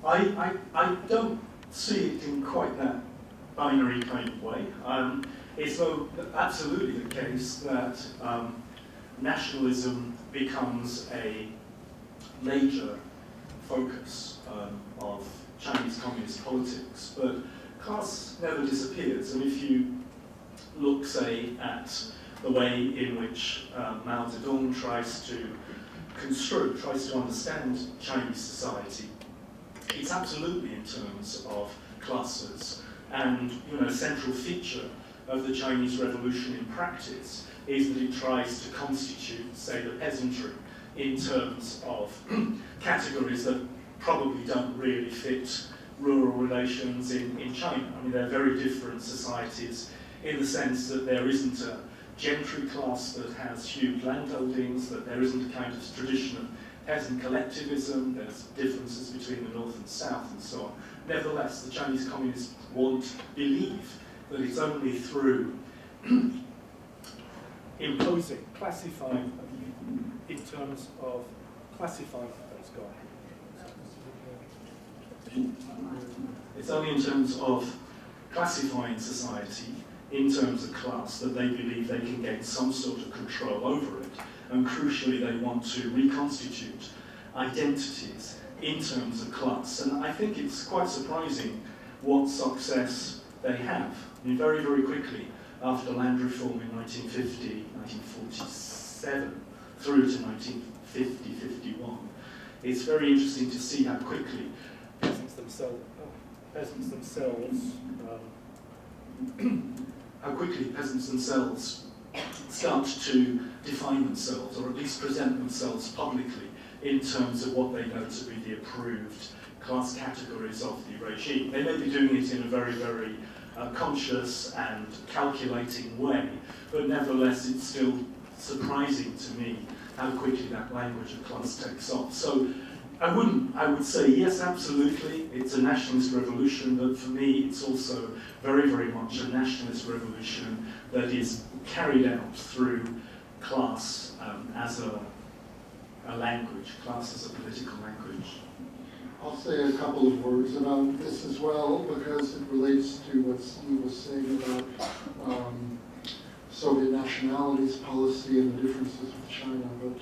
I don't see it in quite that binary kind of way. It's absolutely the case that nationalism becomes a major focus of Chinese communist politics, but class never disappears. And if you look, say, at the way in which Mao Zedong tries to understand Chinese society, it's absolutely in terms of classes. And a central feature of the Chinese Revolution in practice is that it tries to constitute, say, the peasantry in terms of categories that probably don't really fit rural relations in China. I mean, they're very different societies in the sense that there isn't a gentry class that has huge landholdings, that there isn't a kind of tradition of peasant collectivism, there's differences between the north and south and so on. Nevertheless, the Chinese communists believe that it's only through imposing, classifying, in terms of classifying, it's only in terms of classifying society in terms of class, that they believe they can gain some sort of control over it. And crucially, they want to reconstitute identities in terms of class. And I think it's quite surprising what success they have. I mean, very, very quickly, after land reform in 1950, 1947, through to 1950, 51, it's very interesting to see how quickly peasants themselves start to define themselves, or at least present themselves publicly in terms of what they know to be the approved class categories of the regime. They may be doing it in a very, very conscious and calculating way, but nevertheless it's still surprising to me how quickly that language of class takes off. So I would say yes, absolutely, it's a nationalist revolution, but for me it's also very, very much a nationalist revolution that is carried out through class as a language, class as a political language. I'll say a couple of words about this as well, because it relates to what Steve was saying about Soviet nationalities policy and the differences with China. But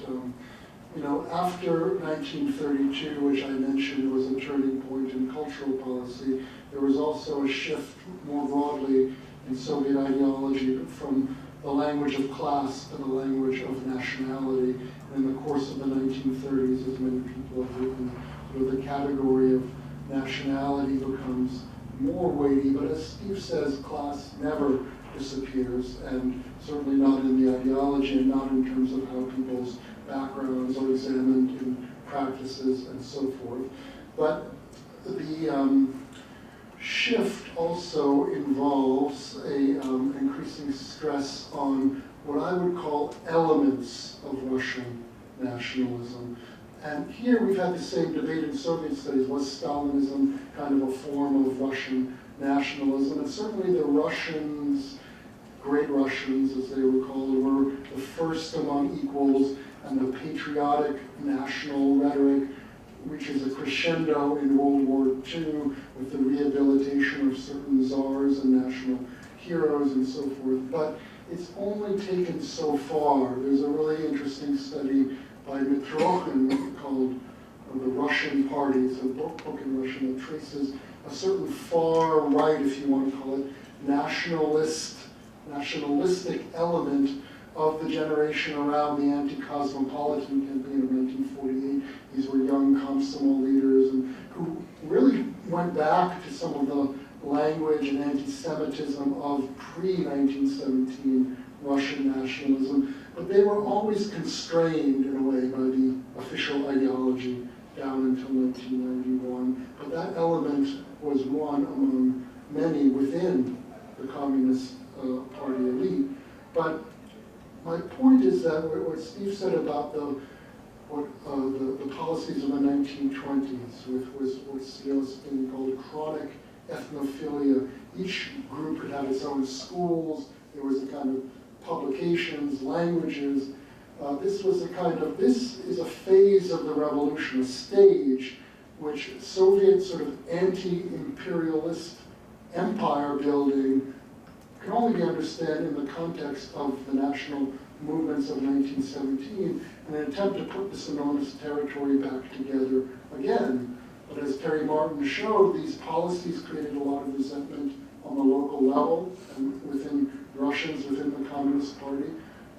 you know, after 1932, which I mentioned was a turning point in cultural policy, there was also a shift more broadly in Soviet ideology from the language of class to the language of nationality. And in the course of the 1930s, as many people have written, sort of the category of nationality becomes more weighty. But as Steve says, class never disappears, and certainly not in the ideology and not in terms of how people's backgrounds are examined in practices and so forth. But the shift also involves an increasing stress on what I would call elements of Russian nationalism. And here we've had the same debate in Soviet studies. Was Stalinism kind of a form of Russian nationalism? And certainly the Russians, great Russians as they were called, were the first among equals, and the patriotic national rhetoric reaches a crescendo in World War II with the rehabilitation of certain czars and national heroes and so forth. But it's only taken so far. There's a really interesting study by Mitrokhin called The Russian Party. It's a book in Russian that traces a certain far right, if you want to call it, nationalistic element of the generation around the anti-cosmopolitan campaign of 1948. These were young Komsomol leaders and who really went back to some of the language and anti-Semitism of pre-1917 Russian nationalism, but they were always constrained in a way by the official ideology down until 1991. But that element was one among many within the Communist Party elite. But my point is that what Steve said about the policies of the 1920s, with what's been called chronic ethnophilia. Each group could have its own schools. There was a kind of publications, languages. This is a phase of the revolution, a stage which Soviet sort of anti-imperialist empire building can only be understood in the context of the national movements of 1917 in an attempt to put this enormous territory back together again. But as Terry Martin showed, these policies created a lot of resentment on the local level and within Russians, within the Communist Party.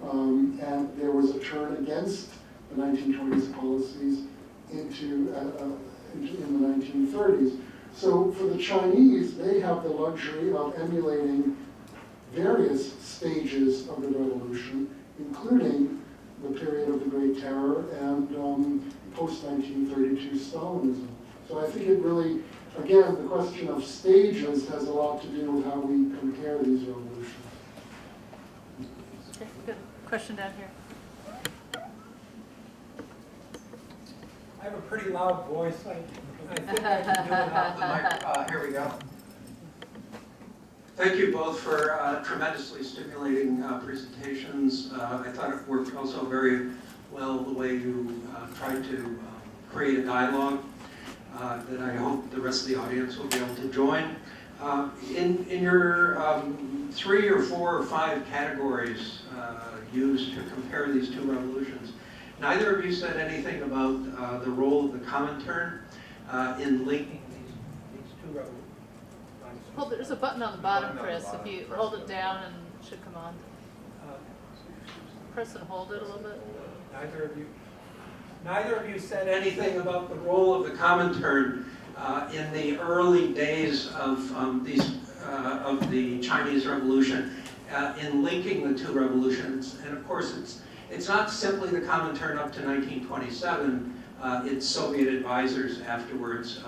And there was a turn against the 1920s policies in the 1930s. So for the Chinese, they have the luxury of emulating various stages of the revolution, including the period of the Great Terror and post-1932 Stalinism. So I think it really, again, the question of stages has a lot to do with how we compare these revolutions. Okay, good. Question down here. I have a pretty loud voice. I think I can do it off the mic. Here we go. Thank you both for tremendously stimulating presentations. I thought it worked also very well the way you tried to create a dialogue that I hope the rest of the audience will be able to join. In your 3 or 4 or 5 categories used to compare these two revolutions, neither of you said anything about the role of the Comintern in linking these two revolutions. Hold, there's a button on the bottom, Chris. If you hold it down, and it should come on. Press and hold it a little bit. Neither of you said anything about the role of the Comintern in the early days of the Chinese Revolution in linking the two revolutions. And of course, it's not simply the Comintern up to 1927. It's Soviet advisors afterwards,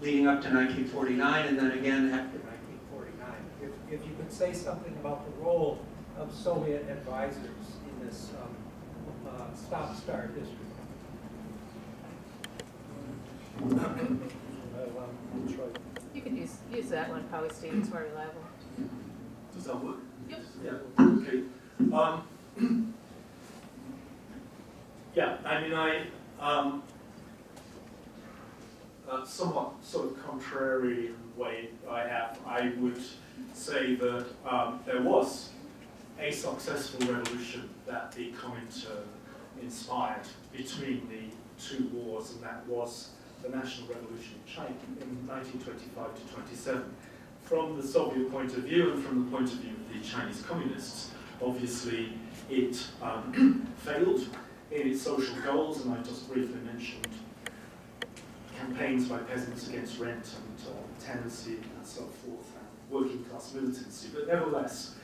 leading up to 1949, and then again after 1949. If you could say something about the role of Soviet advisors in this stop-start history. You can use that one, probably, Steve. It's more reliable. Does that work? Yep. Yeah. Okay. Yeah. I mean, somewhat sort of contrary way I would say that there was a successful revolution that the Comintern inspired between the two wars, and that was the National Revolution in China in 1925 to 27. From the Soviet point of view and from the point of view of the Chinese communists, obviously it failed in its social goals, and I just briefly mentioned campaigns by peasants against rent and tenancy and so forth, and working class militancy. But nevertheless,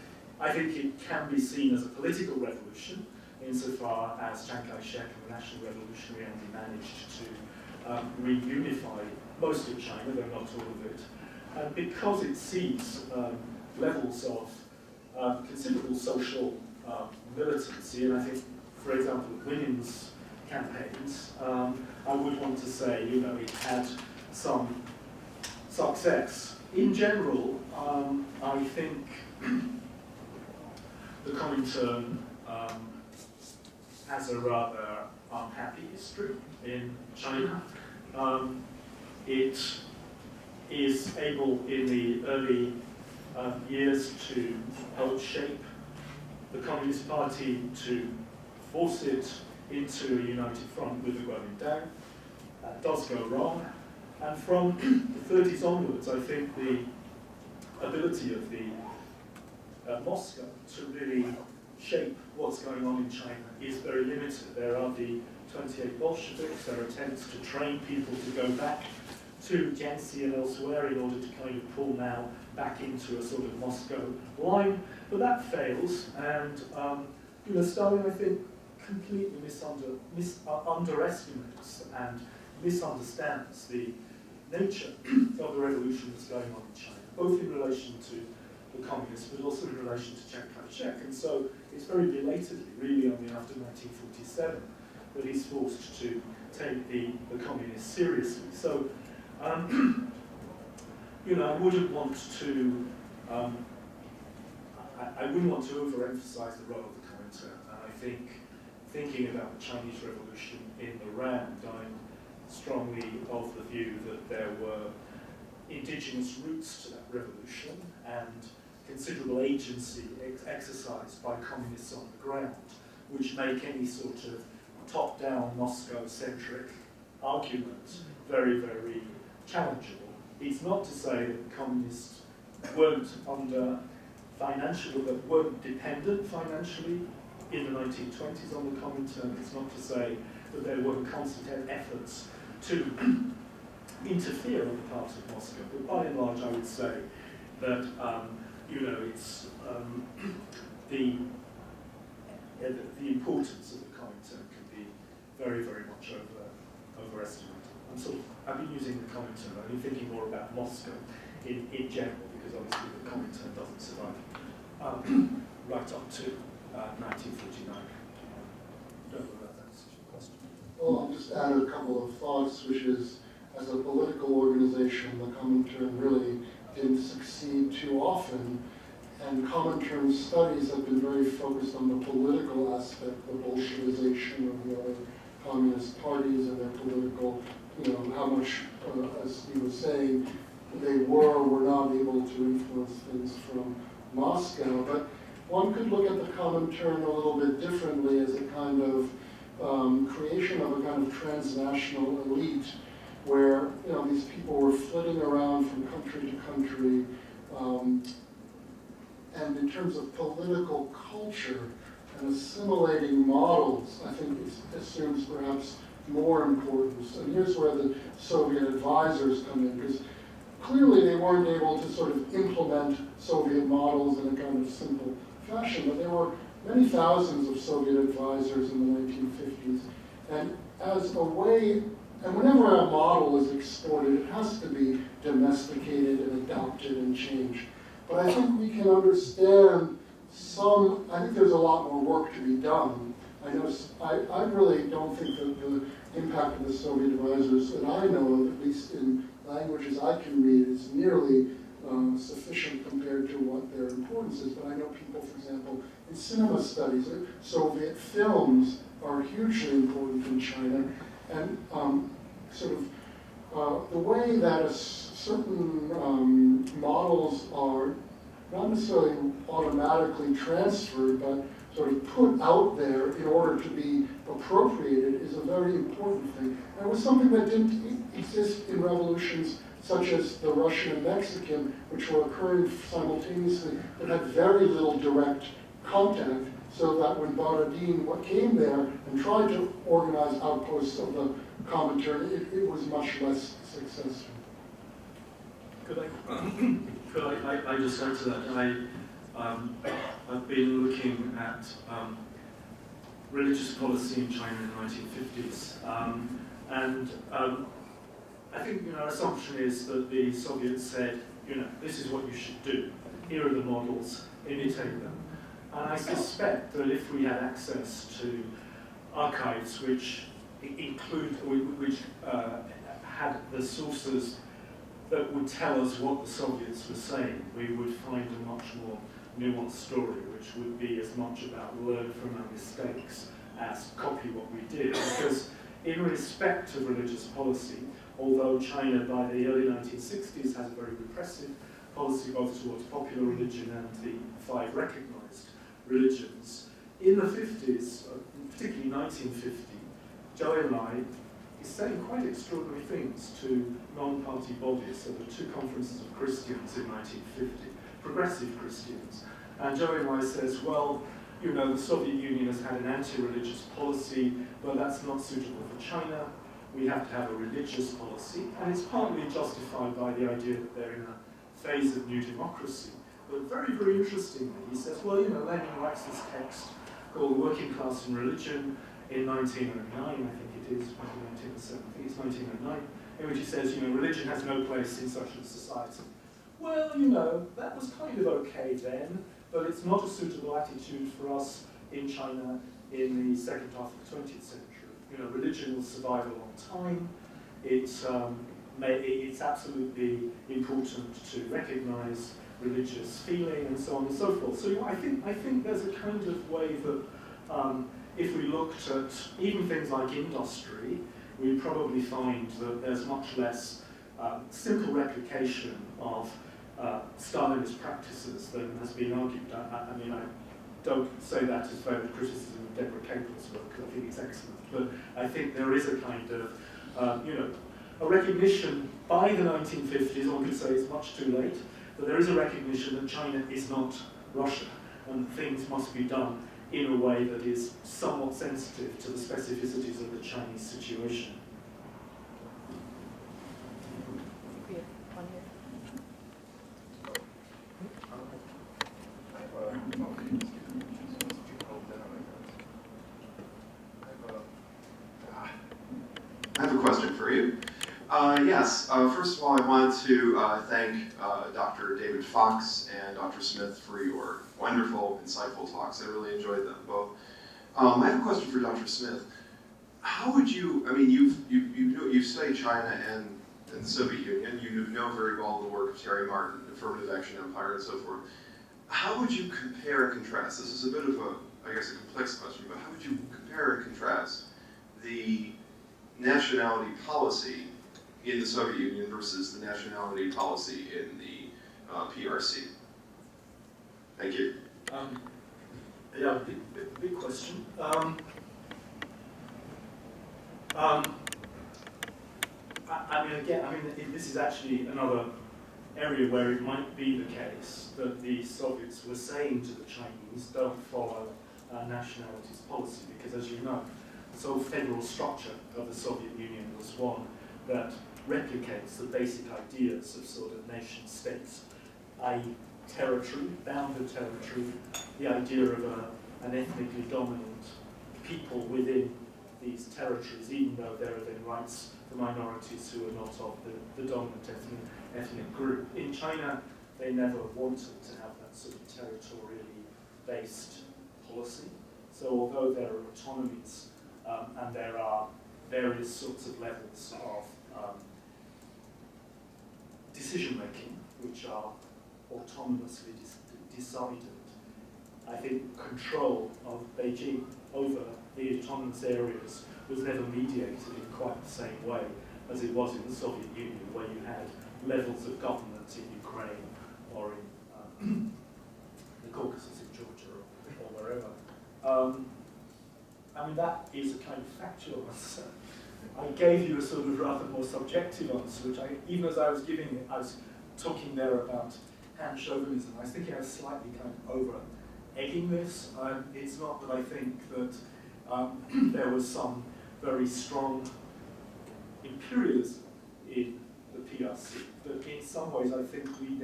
I think it can be seen as a political revolution insofar as Chiang Kai-shek and the National Revolutionary Army managed to reunify most of China, though not all of it. And because it sees levels of considerable social militancy, and I think, for example, women's campaigns, I would want to say, it had some success. In general, I think the Comintern has a rather unhappy history in China. It is able in the early years to help shape the Communist Party, to force it into a united front with the Kuomintang. That does go wrong. And from the 30s onwards, I think the ability of the Moscow to really shape what's going on in China is very limited. There are the 28 Bolsheviks, there are attempts to train people to go back to Jiangxi and elsewhere in order to kind of pull now back into a sort of Moscow line, but that fails, and Stalin, I think, completely underestimates and misunderstands the nature of the revolution that's going on in China, both in relation to the communists, but also in relation to Chiang Kai-shek. And so it's very belatedly, really only after 1947, that he's forced to take the communists seriously. So, I wouldn't want to overemphasize the role of the Comintern. And I think thinking about the Chinese Revolution in the round, I'm strongly of the view that there were indigenous roots to that revolution and considerable agency exercised by communists on the ground, which make any sort of top-down Moscow-centric argument very, very challengeable. It's not to say that the communists weren't weren't dependent financially in the 1920s on the Comintern. It's not to say that there weren't constant efforts to interfere on the part of Moscow. But by and large, I would say that it's the importance of the Comintern can be very, very much overestimated. I've been using the Comintern. I've been thinking more about Moscow in general, because obviously the Comintern doesn't survive right up to 1949. I don't know whether that's your question. Well, I'll just add a couple of thoughts, which is, as a political organization, the Comintern really didn't succeed too often, and Comintern studies have been very focused on the political aspect, the Bolshevization of the other communist parties and their political, how much, as he was saying, they were not able to influence things from Moscow. But one could look at the Comintern a little bit differently as a kind of creation of a kind of transnational elite where these people were flitting around from country to country. And in terms of political culture and assimilating models, I think it assumes perhaps more importance. And here's where the Soviet advisors come in, because clearly they weren't able to sort of implement Soviet models in a kind of simple fashion, but there were many thousands of Soviet advisors in the 1950s. And as a way, and whenever a model is exported, it has to be domesticated and adopted and changed. But I think we can understand I think there's a lot more work to be done. I really don't think that the impact of the Soviet advisors that I know of, at least in languages I can read, is nearly sufficient compared to what their importance is. But I know people, for example, in cinema studies, Soviet films are hugely important in China. And the way that certain models are not necessarily automatically transferred, but sort of put out there in order to be appropriated is a very important thing. And it was something that didn't exist in revolutions such as the Russian and Mexican, which were occurring simultaneously, that had very little direct contact, so that when Borodin came there and tried to organize outposts of the Comintern, it was much less successful. Could I just add to that? I've been looking at religious policy in China in the 1950s, and I think our assumption is that the Soviets said, this is what you should do. Here are the models, imitate them. And I suspect that if we had access to archives which had the sources that would tell us what the Soviets were saying, we would find a much more nuanced story, which would be as much about learn from our mistakes as copy what we did. Because in respect of religious policy, although China by the early 1960s has a very repressive policy both towards popular religion and the 5 recognized religions, in the 50s, particularly 1950, Zhou Enlai is saying quite extraordinary things to non-party bodies. So the 2 conferences of Christians in 1950, progressive Christians. And Zhou Enlai says, well, the Soviet Union has had an anti-religious policy, but that's not suitable for China. We have to have a religious policy. And it's partly justified by the idea that they're in a phase of new democracy. But very, very interestingly, he says, well, Lenin writes this text called Working Class and Religion in 1909, I think it is, 1907, I think it's 1909, in which he says, religion has no place in such a society. Well, that was kind of okay then, but it's not a suitable attitude for us in China in the second half of the 20th century. Religion will survive a long time. It's absolutely important to recognize religious feeling and so on and so forth. So I think there's a kind of way that if we looked at even things like industry, we'd probably find that there's much less simple replication of Stalinist practices than has been argued. I mean, I don't say that as favour criticism of Deborah Capel's work, because I think it's excellent, but I think there is a kind of, a recognition by the 1950s, one could say it's much too late, but there is a recognition that China is not Russia, and things must be done in a way that is somewhat sensitive to the specificities of the Chinese situation. I have a question for you. Yes, first of all, I wanted to thank Dr. David Fox and Dr. Smith for your wonderful, insightful talks. I really enjoyed them both. I have a question for Dr. Smith. How would you, I mean, you've studied China and the Soviet Union. You know very well the work of Terry Martin, Affirmative Action Empire, and so forth. How would you compare and contrast? This is a bit of a, I guess, a complex question, but how would you compare and contrast the nationality policy in the Soviet Union versus the nationality policy in the PRC? Thank you. Yeah, big question. This is actually another area where it might be the case that the Soviets were saying to the Chinese, don't follow nationalities policy, because as you know, the sort of federal structure of the Soviet Union was one that replicates the basic ideas of sort of nation states, i.e. territory, bounded territory, the idea of an ethnically dominant people within these territories, even though there are then rights for minorities who are not of the dominant ethnic group. In China, they never wanted to have that sort of territorially based policy. So although there are autonomies and there are various sorts of levels of decision making which are autonomously decided, I think control of Beijing over the autonomous areas was never mediated in quite the same way as it was in the Soviet Union, where you had levels of government in Ukraine or in the Caucasus, in Georgia, or wherever. That is a kind of factual answer. I gave you a sort of rather more subjective answer, which even as I was giving it, I was talking there about Han chauvinism. I was thinking I was slightly kind of over-egging this. It's not that I think that there was some very strong imperialism in the PRC, but in some ways I think we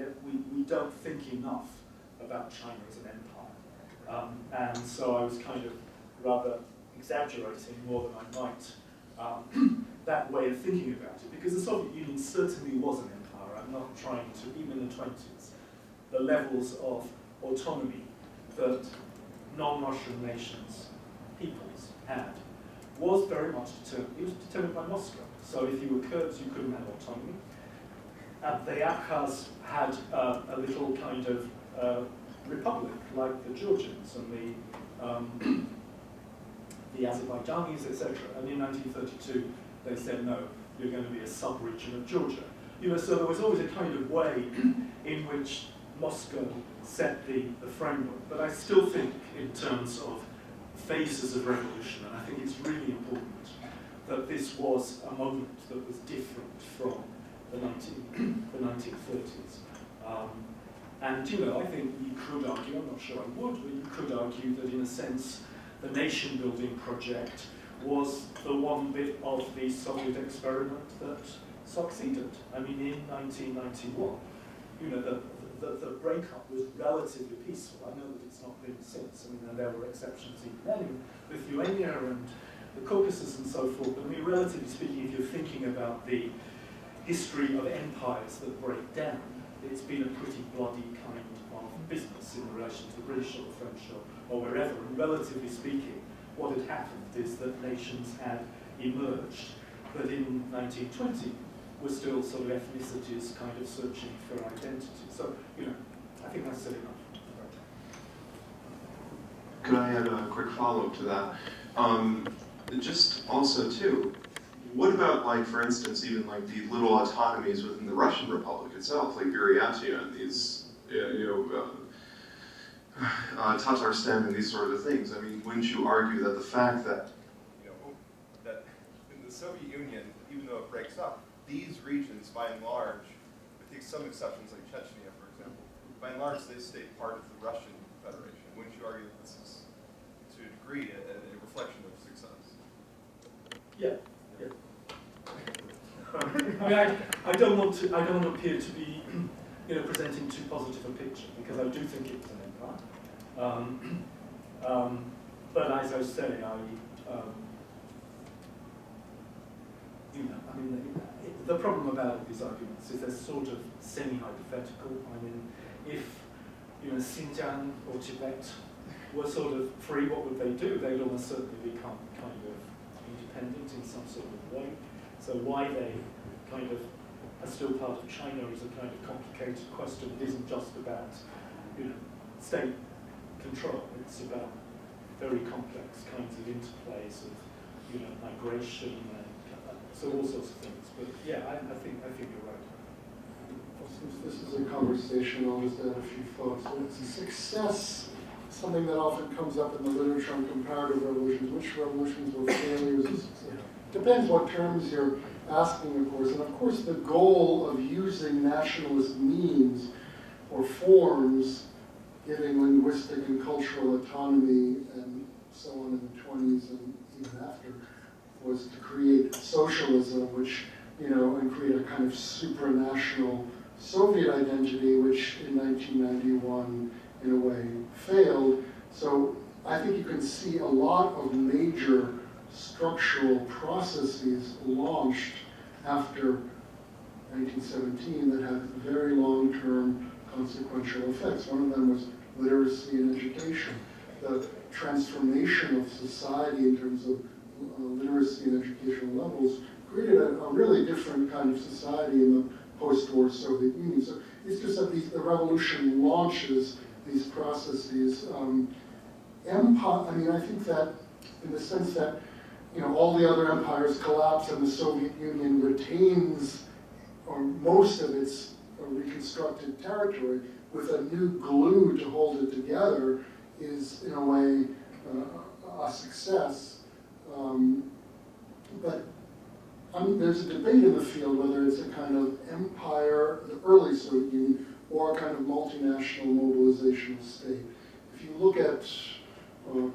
don't think enough about China as an empire. And so I was kind of rather exaggerating more than I might that way of thinking about it, because the Soviet Union certainly was an empire. I'm not trying to, even in the 20s, the levels of autonomy that non-Russian nations, peoples, had, was very much determined. It was determined by Moscow. So if you were Kurds, you couldn't have autonomy. The Abkhaz had a little kind of republic, like the Georgians and the Azerbaijanis, etc. And in 1932, they said, no, you're going to be a sub-region of Georgia. So there was always a kind of way in which Moscow set the framework. But I still think in terms of phases of revolution, and I think it's really important that this was a moment that was different from the 1930s. And I think you could argue, I'm not sure I would, but you could argue that in a sense the nation-building project was the one bit of the Soviet experiment that succeeded. I mean, in 1991, the breakup was relatively peaceful. I know that it's not been since. I mean, there were exceptions even then in Lithuania and the Caucasus and so forth. But I mean, relatively speaking, if you're thinking about the history of empires that break down, it's been a pretty bloody kind of business in relation to the British or the French or wherever. And relatively speaking, what had happened is that nations had emerged, but in 1920 were still sort of ethnicities kind of searching for identity. So, I think that's said enough. Could I add a quick follow-up to that? Just also, too, what about, like, for instance, even like the little autonomies within the Russian Republic itself, like Buryatia and these, Tatarstan and these sort of things? I mean, wouldn't you argue that the fact that, that in the Soviet Union, even though it breaks up, these regions, by and large, with some exceptions like Chechnya, for example, by and large, they stay part of the Russian Federation. Wouldn't you argue that this is, to a degree, a reflection of success? Yeah. I mean, I don't want to appear to be, presenting too positive a picture, because I do think it's an empire. But as I say, the problem about these arguments is they're sort of semi-hypothetical. I mean, if Xinjiang or Tibet were sort of free, what would they do? They'd almost certainly become kind of independent in some sort of way. So why they kind of are still part of China is a kind of complicated question. It isn't just about state control. It's about very complex kinds of interplays of migration and So all sorts of things. But yeah, I think you're right. Well, since this is a conversation, I'll just add a few thoughts. Success, something that often comes up in the literature on comparative revolutions. Which revolutions were failures of success? Depends what terms you're asking, of course. And of course, the goal of using nationalist means or forms, giving linguistic and cultural autonomy and so on in the 20s and even after, was to create socialism, which, and create a kind of supranational Soviet identity, which in 1991, in a way, failed. So I think you can see a lot of major structural processes launched after 1917 that had very long-term consequential effects. One of them was literacy and education. The transformation of society in terms of literacy and educational levels created a really different kind of society in the post-war Soviet Union. So it's just that the revolution launches these processes. Empire, I think that in the sense that all the other empires collapse and the Soviet Union retains or most of its reconstructed territory with a new glue to hold it together is, in a way, a success. But there's a debate in the field whether it's a kind of empire, the early Soviet Union, or a kind of multinational mobilizational state. If you look at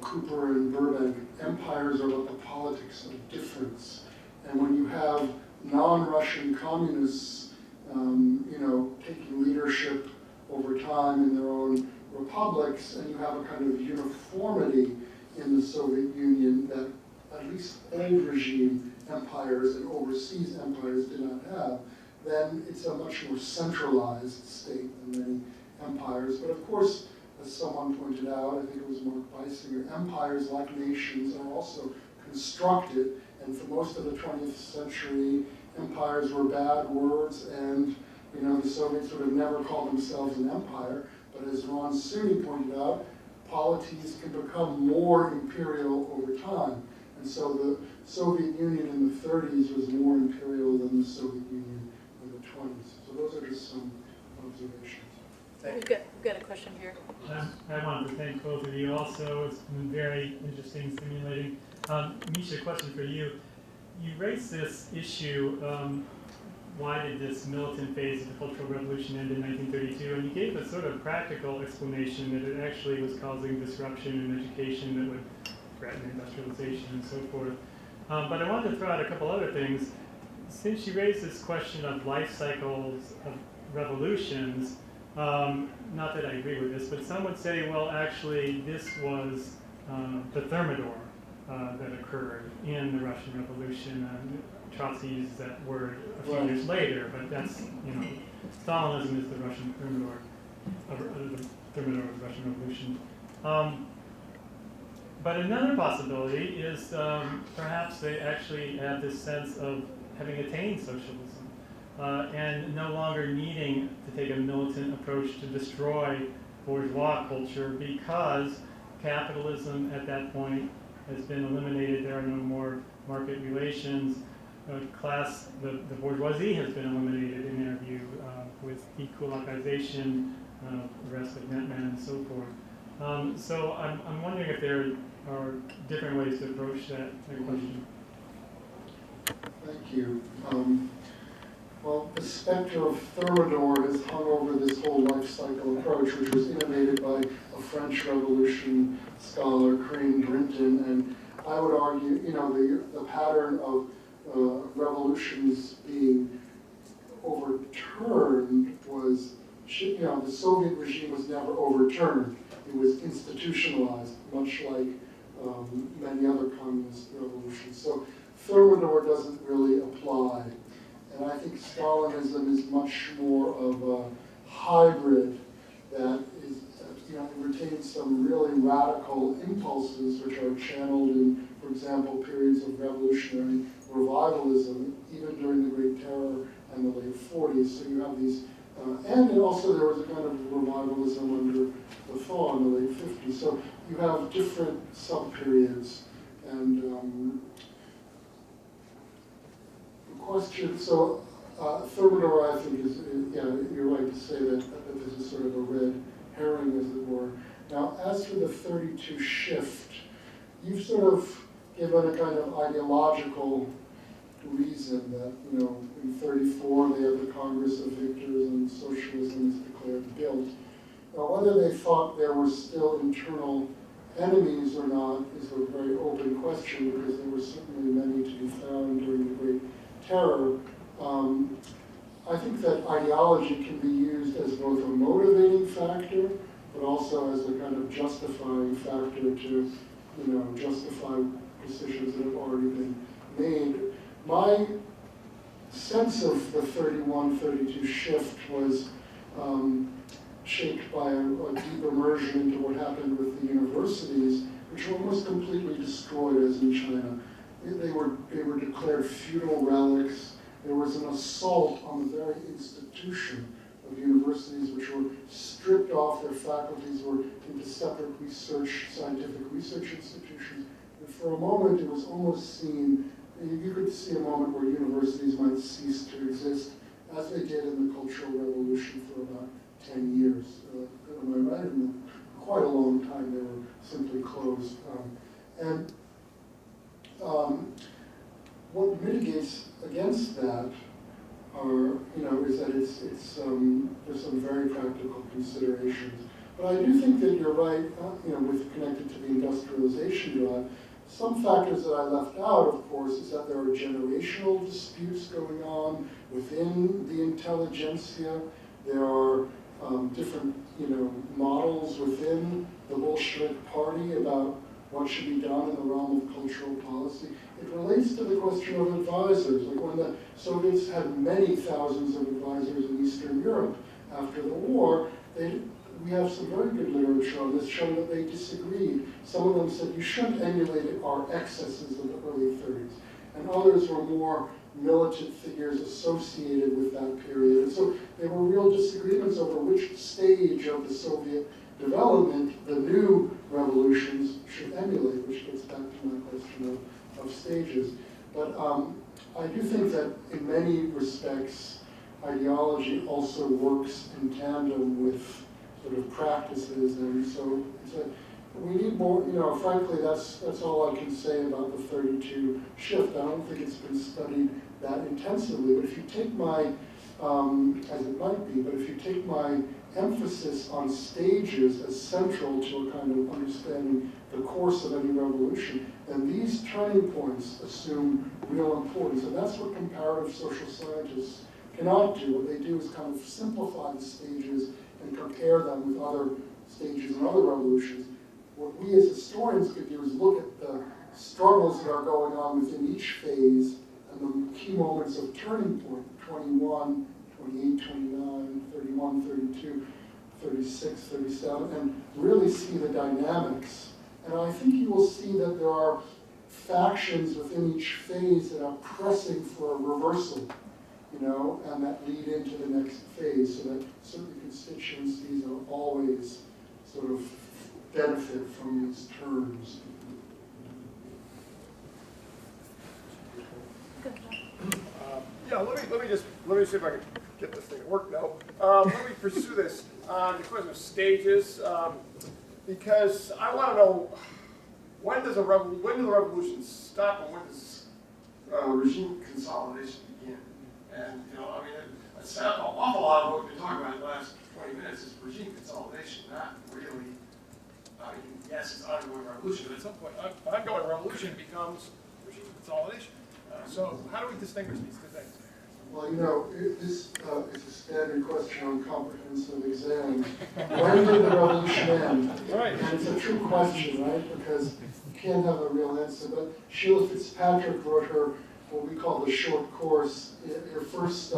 Cooper and Burbank, empires are about the politics of difference. And when you have non-Russian communists, taking leadership over time in their own republics, and you have a kind of uniformity in the Soviet Union that at least old regime empires and overseas empires did not have, then it's a much more centralized state than many empires. But of course, as someone pointed out, I think it was Mark Beisinger, empires like nations are also constructed, and for most of the 20th century, empires were bad words, and the Soviets would have never called themselves an empire. But as Ron Sunni pointed out, polities can become more imperial over time. And so the Soviet Union in the 30s was more imperial than the Soviet Union in the 20s. So those are just some observations. We've got a question here. I wanted to thank both of you also. It's been very interesting, stimulating. Misha, question for you. You raised this issue, why did this militant phase of the Cultural Revolution end in 1932? And you gave a sort of practical explanation that it actually was causing disruption in education that would threaten industrialization and so forth. But I wanted to throw out a couple other things. Since you raised this question of life cycles of revolutions, not that I agree with this, but some would say, well, actually, this was the Thermidor that occurred in the Russian Revolution. Trotsky uses that word a few years later, but that's, Stalinism is the Russian Thermidor, the Thermidor of the Russian Revolution. But another possibility is perhaps they actually have this sense of having attained socialism and no longer needing to take a militant approach to destroy bourgeois culture because capitalism at that point has been eliminated. There are no more market relations. The bourgeoisie has been eliminated in their view with dekulakization, the rest of netmen and so forth. So I'm wondering if there are different ways to approach that question. Thank you. Well, the specter of Thermidor has hung over this whole life cycle approach, which was innovated by a French Revolution scholar, Crane Brinton, and I would argue, the pattern of revolutions being overturned was, the Soviet regime was never overturned. It was institutionalized, much like many other communist revolutions. So Thermidor doesn't really apply. And I think Stalinism is much more of a hybrid that is, it retains some really radical impulses which are channeled in, for example, periods of revolutionary revivalism, even during the Great Terror and the late 40s. So you have these, and also there was a kind of revivalism under the thaw in the late 50s. So you have different sub-periods, and question, so Thermidor, I think, yeah, you're right to say that this is sort of a red herring, as it were. Now, as for the 32 shift, you've sort of given a kind of ideological reason that, you know, in 34 they had the Congress of Victors and socialism is declared built. Now, whether they thought there were still internal enemies or not is a very open question, because there were certainly many to be found during the Great Terror. I think that ideology can be used as both a motivating factor, but also as a kind of justifying factor to, you know, justify decisions that have already been made. My sense of the 31-32 shift was shaped by a deep immersion into what happened with the universities, which were almost completely destroyed, as in China. They were declared feudal relics. There was an assault on the very institution of universities, which were stripped off. Their faculties were into separate research, scientific research institutions. And for a moment, it was almost seen, you could see a moment where universities might cease to exist, as they did in the Cultural Revolution for about 10 years. Am I right? In quite a long time, they were simply closed. What mitigates against that are, you know, is that there's some very practical considerations. But I do think that you're right, you know, with connected to the industrialization drive. Some factors that I left out, of course, is that there are generational disputes going on within the intelligentsia. There are different, you know, models within the Bolshevik Party about what should be done in the realm of cultural policy. It relates to the question of advisors. Like when the Soviets had many thousands of advisors in Eastern Europe after the war, we have some very good literature on this showing that they disagreed. Some of them said you shouldn't emulate our excesses of the early 30s. And others were more militant figures associated with that period. And so there were real disagreements over which stage of the Soviet development the new revolutions should emulate, which gets back to my question of stages. But I do think that in many respects, ideology also works in tandem with sort of practices, and so we need more, you know, frankly, that's all I can say about the 32 shift. I don't think it's been studied that intensively, but if you take my, as it might be, but if you take my emphasis on stages as central to a kind of understanding the course of any revolution, then these turning points assume real importance, and that's what comparative social scientists cannot do. What they do is kind of simplify the stages and compare them with other stages and other revolutions. What we as historians could do is look at the struggles that are going on within each phase and the key moments of turning point, 21, 28, 29, 31, 32, 36, 37, and really see the dynamics. And I think you will see that there are factions within each phase that are pressing for a reversal, you know, and that lead into the next phase, so that certain constituencies are always sort of benefit from these terms. Yeah, let me see if I can get this thing to work now. Let me pursue this on the question of stages, because I want to know when do the revolutions stop and when does regime consolidation begin? And you know, I mean, an awful lot of what we've been talking about in the last 20 minutes is regime consolidation, not really. I mean, yes, it's ongoing revolution, but at some point, ongoing revolution becomes regime consolidation. So how do we distinguish these two things? Well, you know, this is a standard question on comprehensive exams. When did the revolution end? Right. And it's a true question, right? Because you can't have a real answer. But Sheila Fitzpatrick wrote her, what we call the short course. Her first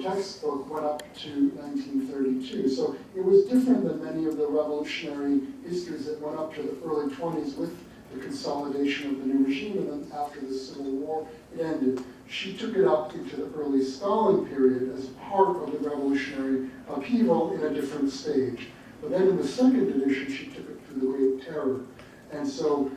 textbook went up to 1932. So it was different than many of the revolutionary histories that went up to the early 20s with the consolidation of the new regime, and then after the Civil War, it ended. She took it up into the early Stalin period as part of the revolutionary upheaval in a different stage. But then in the second edition, she took it through the Great Terror. And so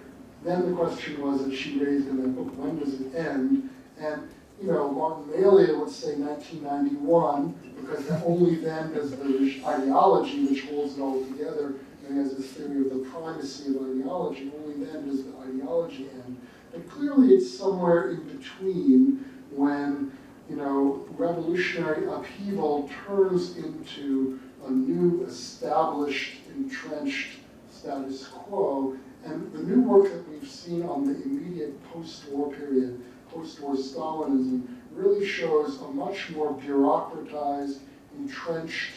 then the question was that she raised in that book, when does it end? And Martin Malia would say 1991, because only then does the ideology, which holds it all together, and has this theory of the primacy of ideology, only then does the ideology end. And clearly it's somewhere in between when, revolutionary upheaval turns into a new established, entrenched status quo. And the new work that we've seen on the immediate post-war period, post-war Stalinism, really shows a much more bureaucratized, entrenched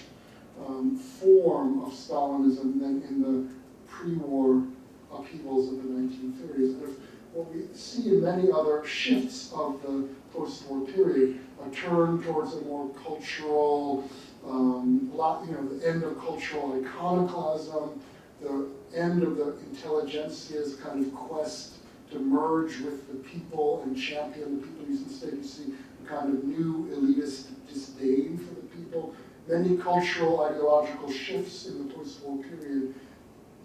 form of Stalinism than in the pre-war upheavals of the 1930s. And what we see in many other shifts of the post-war period, a turn towards a more cultural, the end of cultural iconoclasm, the end of the intelligentsia's kind of quest to merge with the people and champion the people. Instead, you see a kind of new elitist disdain for the people. Many cultural ideological shifts in the post-war period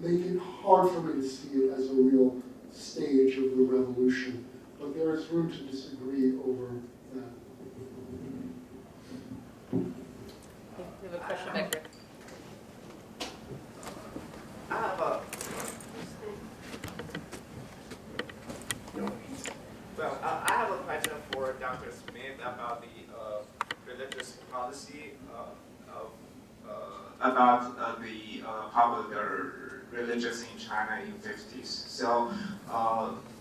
make it hard for me to see it as a real stage of the revolution. But there is room to disagree over that. We have a question back there. I have a I have a question for Dr. Smith about the religious policy about the popular religions in China in the 50s. So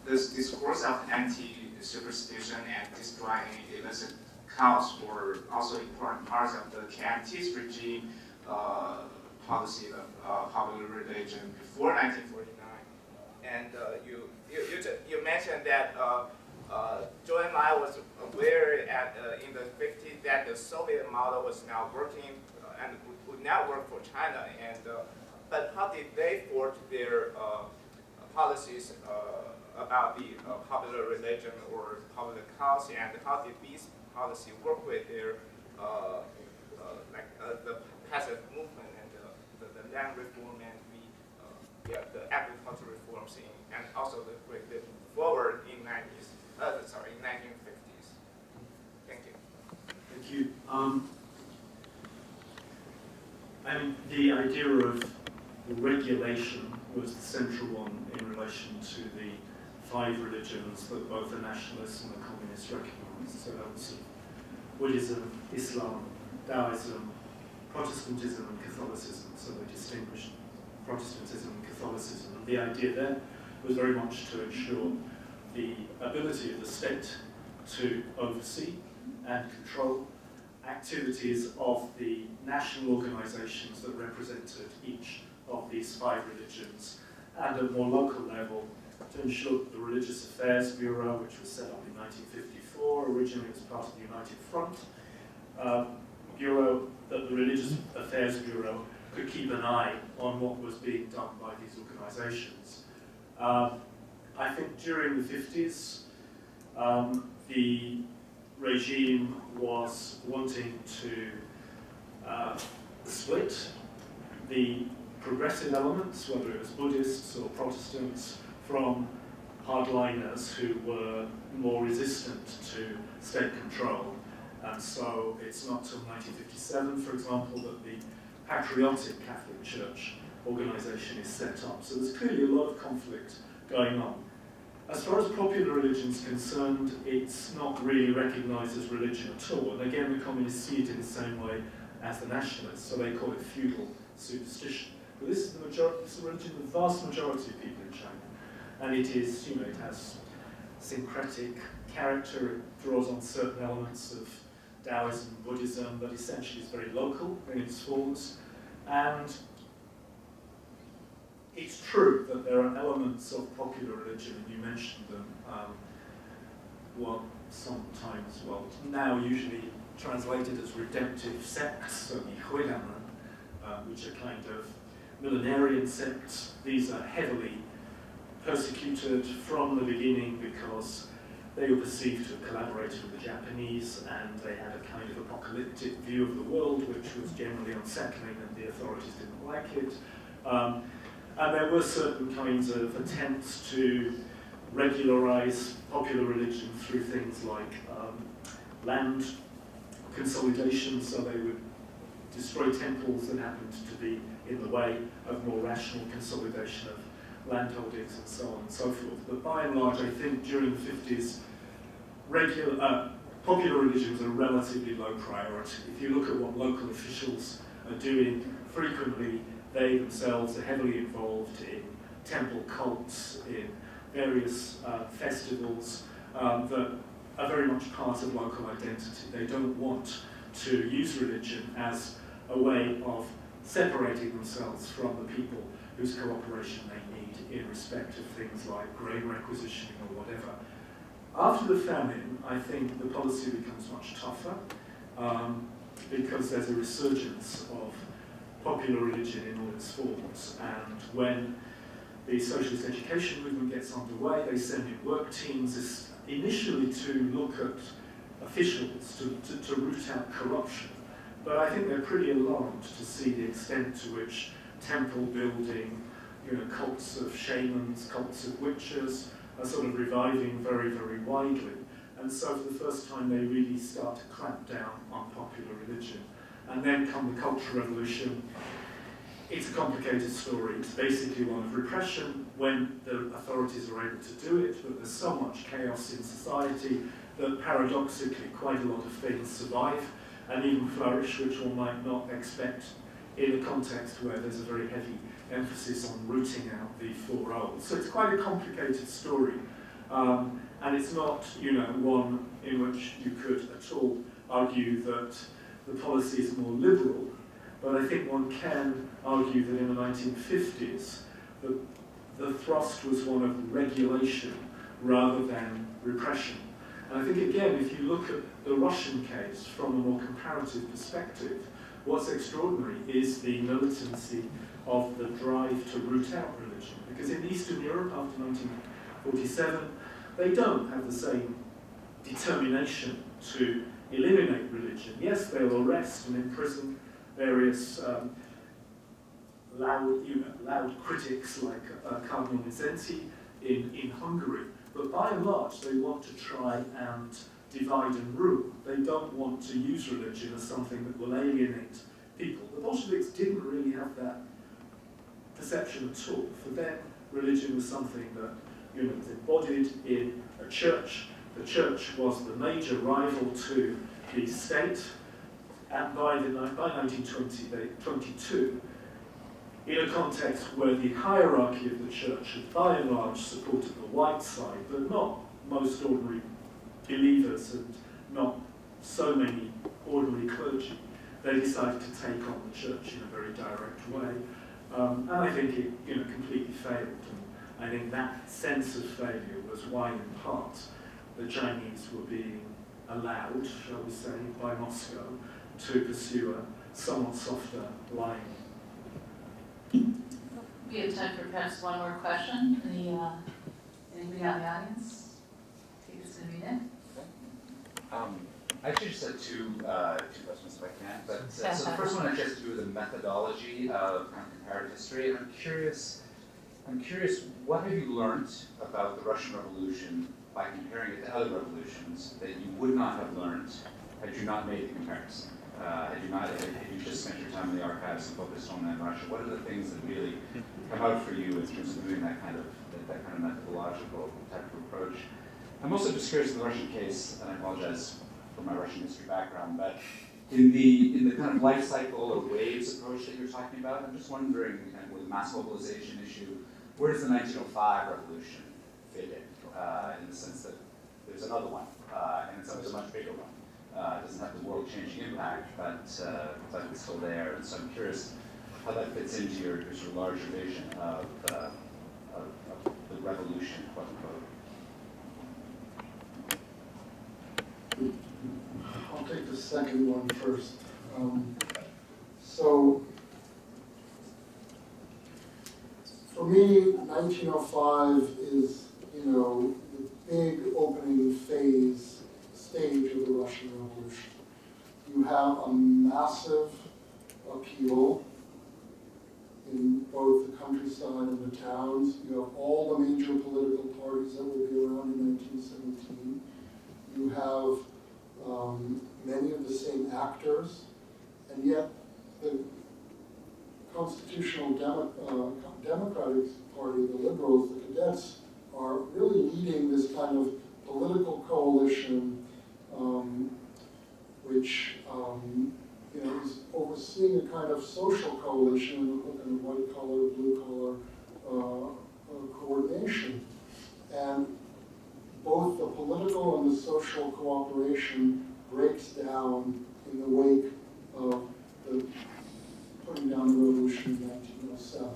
this discourse of anti-superstition and destroying illicit cows were also important parts of the KMT's regime policy of popular religion before 1949. And you mentioned that Joe and I was aware in the 50s that the Soviet model was now working and would not work for China. And but how did they forge their policies about the popular religion or popular cause, and how did these policies work with their the passive movement and the land reform and the agricultural reforms and also the great leap forward in 1950s. Thank you. Thank you. And the idea of regulation was the central one in relation to the 5 religions that both the nationalists and the communists recognized. So that was Buddhism, Islam, Taoism, Protestantism and Catholicism. So they distinguished Protestantism and Catholicism. And the idea there was very much to ensure the ability of the state to oversee and control activities of the national organizations that represented each of these 5 religions, and at a more local level to ensure that the Religious Affairs Bureau, which was set up in 1954, originally as part of the United Front Bureau, that the Religious Affairs Bureau could keep an eye on what was being done by these organizations. I think during the 50s, the regime was wanting to split the progressive elements, whether it was Buddhists or Protestants, from hardliners who were more resistant to state control. And so it's not till 1957, for example, that the Patriotic Catholic Church organization is set up. So there's clearly a lot of conflict going on. As far as popular religion is concerned, it's not really recognized as religion at all. And again, the communists see it in the same way as the nationalists, so they call it feudal superstition. But this is the majority, this is the religion of the vast majority of people in China. And it is, it has syncretic character, it draws on certain elements of Taoism and Buddhism, but essentially it's very local in its forms. And it's true that there are elements of popular religion, and you mentioned them, sometimes, now usually translated as redemptive sects, certainly Huidanren, which are kind of millenarian sects. These are heavily persecuted from the beginning because they were perceived to have collaborated with the Japanese, and they had a kind of apocalyptic view of the world, which was generally unsettling, and the authorities didn't like it. And there were certain kinds of attempts to regularize popular religion through things like land consolidation, so they would destroy temples that happened to be in the way of more rational consolidation of landholdings and so on and so forth. But by and large, I think during the 50s, popular religion was a relatively low priority. If you look at what local officials are doing, frequently they themselves are heavily involved in temple cults, in various festivals that are very much part of local identity. They don't want to use religion as a way of separating themselves from the people whose cooperation they need in respect of things like grain requisitioning or whatever. After the famine, I think the policy becomes much tougher because there's a resurgence of popular religion in all its forms. And when the socialist education movement gets underway, they send in work teams initially to look at officials, to root out corruption. But I think they're pretty alarmed to see the extent to which temple building, cults of shamans, cults of witches, are sort of reviving very, very widely. And so for the first time, they really start to clamp down on popular religion. And then come the Cultural Revolution. It's a complicated story. It's basically one of repression when the authorities are able to do it, but there's so much chaos in society that paradoxically quite a lot of things survive and even flourish, which one might not expect in a context where there's a very heavy emphasis on rooting out the four old. So it's quite a complicated story, and it's not, one in which you could at all argue that the policy is more liberal, but I think one can argue that in the 1950s, the thrust was one of regulation rather than repression. And I think, again, if you look at the Russian case from a more comparative perspective, what's extraordinary is the militancy of the drive to root out religion. Because in Eastern Europe, after 1947, they don't have the same determination to eliminate religion. Yes, they'll arrest and imprison various loud critics like Cardinal Nizenti in Hungary, but by and large they want to try and divide and rule. They don't want to use religion as something that will alienate people. The Bolsheviks didn't really have that perception at all. For them, religion was something that was embodied in a church. The church was the major rival to the state, and by 1922, in a context where the hierarchy of the church had by and large supported the white side, but not most ordinary believers and not so many ordinary clergy, they decided to take on the church in a very direct way. And I think it completely failed. And I think that sense of failure was why, in part, the Chinese were being allowed, shall we say, by Moscow to pursue a somewhat softer line. We have time for perhaps one more question. Anybody in the audience? I think it's going to be Nick. I actually just had two questions if I can. But so the first one actually has to do with the methodology of comparative history, and I'm curious, what have you learned about the Russian Revolution by comparing it to other revolutions that you would not have learned had you not made the comparison? Had you just spent your time in the archives and focused on that in Russia? What are the things that really come out for you in terms of doing that kind of methodological type of approach? I'm also just curious in the Russian case, and I apologize for my Russian history background, but in the kind of life cycle or waves approach that you're talking about, I'm just wondering, kind of with the mass mobilization issue, where does the 1905 revolution fit in the sense that there's another one, and it's a much bigger one. It doesn't have the world-changing impact, but it's still there. And so I'm curious how that fits into your sort of larger vision of the revolution, quote unquote. I'll take the second one first. So, for me, 1905 is, the big opening stage of the Russian Revolution. You have a massive upheaval in both the countryside and the towns. You have all the major political parties that will be around in 1917. You have many of the same actors, and yet the Constitutional Democratic Party, the liberals, the cadets, are really leading this kind of political coalition, which is overseeing a kind of social coalition, a white collar, blue collar coordination. And both the political and the social cooperation breaks down in the wake of the putting down the revolution in 1907.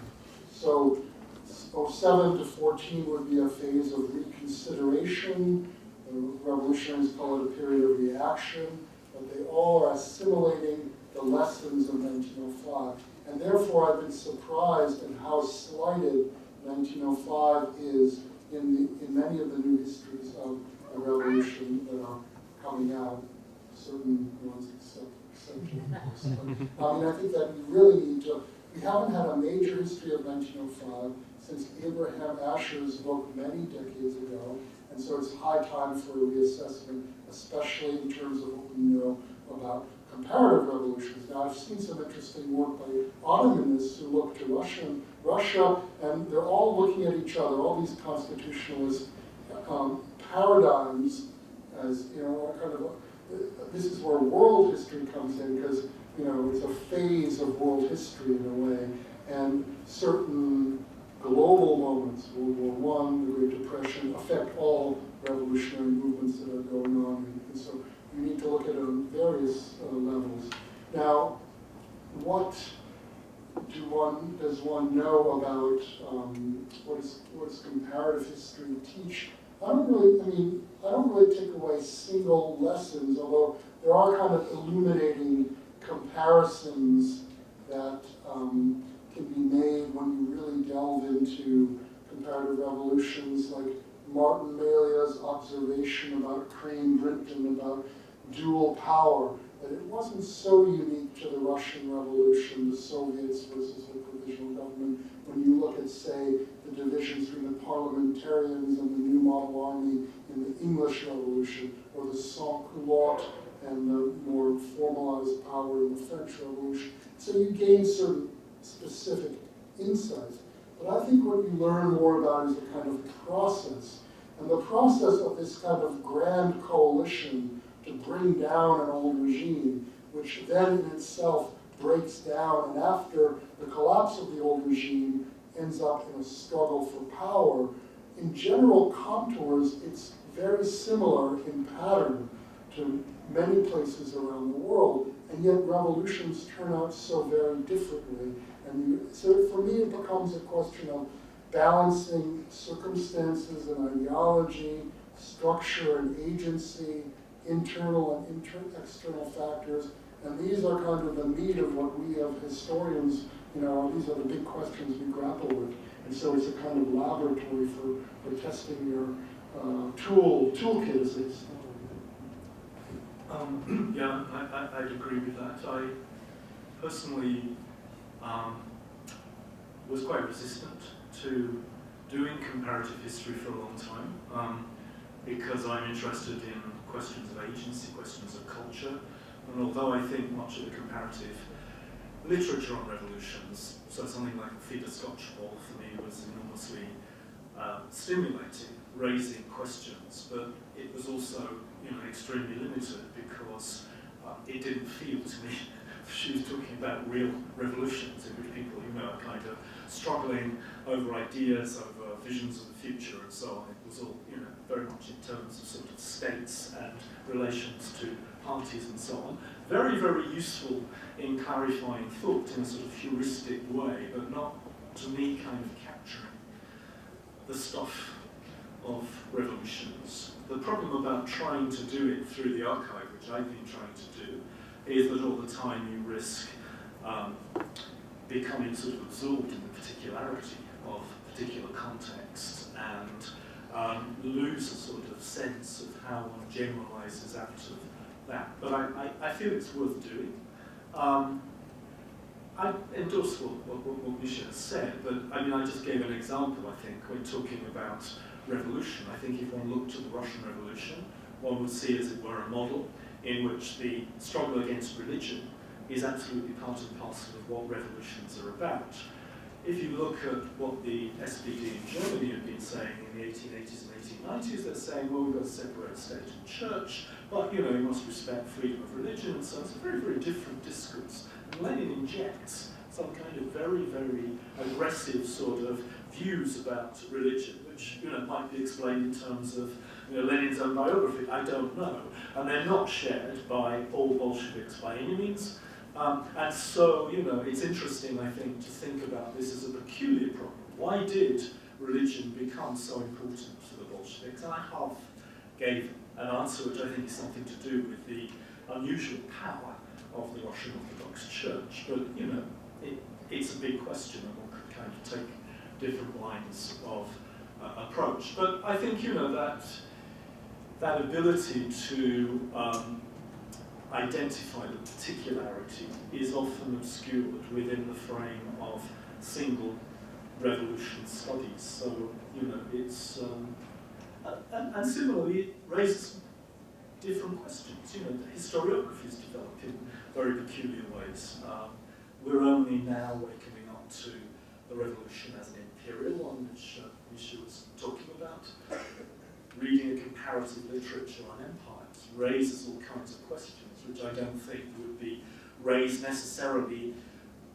So 07 to 14 would be a phase of reconsideration. The revolutionaries call it a period of reaction, but they all are assimilating the lessons of 1905. And therefore, I've been surprised at how slighted 1905 is in many of the new histories of the revolution that are coming out, certain ones excepted. I mean, I think that we really need to, we haven't had a major history of 1905 since Abraham Asher's book many decades ago, and so it's high time for a reassessment, especially in terms of what we know about comparative revolutions. Now, I've seen some interesting work by Ottomanists who look to Russia, and they're all looking at each other, all these constitutionalist paradigms as, kind of this is where world history comes in, because it's a phase of world history in a way, and certain global moments, World War I, the Great Depression, affect all revolutionary movements that are going on, and so we need to look at it on various levels. Now, what does one know about what does comparative history teach? I don't really take away single lessons, although there are kind of illuminating comparisons that can be made when you really delve into comparative revolutions, like Martin Melia's observation about Crane Brinton, about dual power, that it wasn't so unique to the Russian Revolution, the Soviets versus the provisional government. When you look at, say, the divisions between the parliamentarians and the New Model Army in the English Revolution, or the sans-culottes and the more formalized power in the French Revolution. So you gain certain specific insights. But I think what you learn more about is the kind of process. And the process of this kind of grand coalition to bring down an old regime, which then in itself breaks down, and after the collapse of the old regime, ends up in a struggle for power. In general contours, it's very similar in pattern to many places around the world, and yet revolutions turn out so very differently. And so for me, it becomes a question of balancing circumstances and ideology, structure and agency, internal and external factors, and these are kind of the meat of what we as historians, these are the big questions we grapple with. And so it's a kind of laboratory for testing your toolkit, as they say. Yeah, I'd agree with that. I personally was quite resistant to doing comparative history for a long time because I'm interested in questions of agency, questions of culture, and although I think much of the comparative literature on revolutions, so something like Theda Scotchball for me was enormously stimulating, raising questions, but it was also extremely limited because it didn't feel to me she was talking about real revolutions in which people are kind of struggling over ideas, over visions of the future and so on. It was all very much in terms of sort of states and relations to parties and so on. Very, very useful in clarifying thought in a sort of heuristic way, but not, to me, kind of capturing the stuff of revolutions. The problem about trying to do it through the archive, which I've been trying to do, is that all the time you risk becoming sort of absorbed in the particularity of particular contexts and lose a sort of sense of how one generalizes out of that. But I feel it's worth doing. I endorse what Misha has said, but I just gave an example, I think, when talking about revolution. I think if one looked at the Russian Revolution, one would see, as it were, a model in which the struggle against religion is absolutely part and parcel of what revolutions are about. If you look at what the SPD in Germany have been saying in the 1880s and 1890s, they're saying, well, we've got to separate state and church, but you must respect freedom of religion, and so it's a very, very different discourse. And Lenin injects some kind of very, very aggressive sort of views about religion, which might be explained in terms of Lenin's own biography. I don't know, and they're not shared by all Bolsheviks by any means. And so, it's interesting, I think, to think about this as a peculiar problem. Why did religion become so important to the Bolsheviks? And I half gave an answer which I think is something to do with the unusual power of the Russian Orthodox Church. But, it's a big question, and one could kind of take different lines of approach. But I think, that ability to identify the particularity is often obscured within the frame of single revolution studies. So, it's, and similarly, it raises different questions. The historiography is developed in very peculiar ways. We're only now waking up to the revolution as an imperial one, which Misha was talking about. Reading a comparative literature on empires raises all kinds of questions, which I don't think would be raised necessarily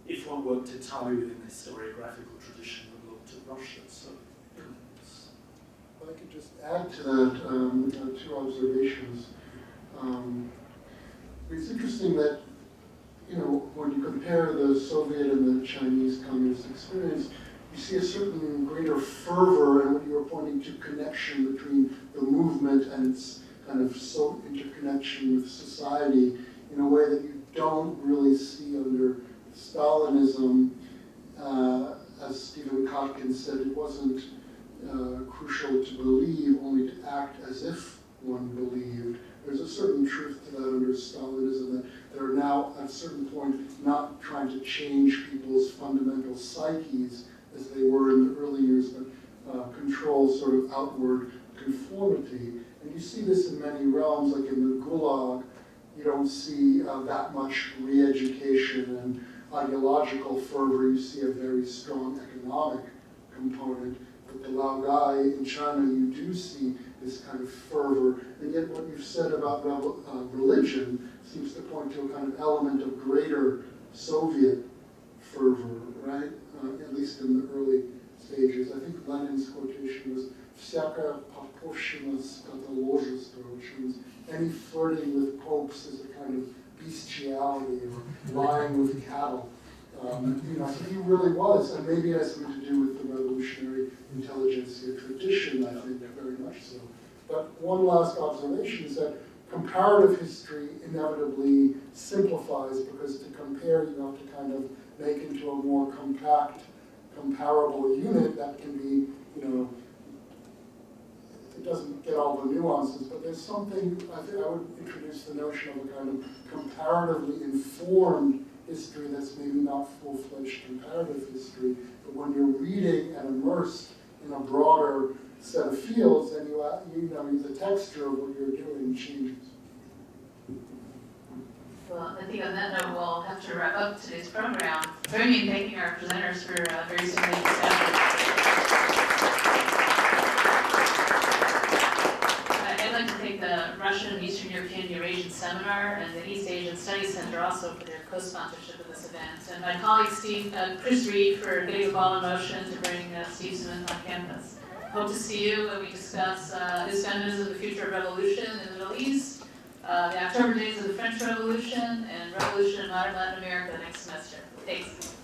if one worked entirely within the historiographical tradition and looked at Russia. So, if I could just add to that two observations. It's interesting that, when you compare the Soviet and the Chinese communist experience, you see a certain greater fervor and what you were pointing to, connection between the movement and its kind of interconnection with society in a way that you don't really see under Stalinism. As Stephen Kotkin said, it wasn't crucial to believe, only to act as if one believed. There's a certain truth to that under Stalinism, that they're now, at a certain point, not trying to change people's fundamental psyches as they were in the early years, but control sort of outward conformity. And you see this in many realms, like in the Gulag. You don't see that much re-education and ideological fervor. You see a very strong economic component. But the Laogai in China, you do see this kind of fervor. And yet what you've said about religion seems to point to a kind of element of greater Soviet fervor, right? At least in the early stages. I think Lenin's quotation was "всякая попущенность скотоложества," which means any flirting with popes is a kind of bestiality or lying with cattle. He really was, and maybe it has something to do with the revolutionary intelligentsia tradition, I think, very much so. But one last observation is that comparative history inevitably simplifies, because to compare, you have to kind of make into a more compact, comparable unit that can be, it doesn't get all the nuances, but there's something, I think I would introduce the notion of a kind of comparatively informed history that's maybe not full-fledged comparative history, but when you're reading and immersed in a broader set of fields, then the texture of what you're doing changes. Well, I think on that note, we'll have to wrap up today's program. Join me in thanking our presenters for a very stimulating discussion. I'd like to thank the Russian, Eastern European, Eurasian Seminar and the East Asian Studies Center also for their co-sponsorship of this event. And my colleague Chris Reed for getting the ball in motion to bring Steve Smith on campus. Hope to see you when we discuss is feminism the future of revolution in the Middle East, the October days of the French Revolution, and revolution in modern Latin America next semester. Thanks.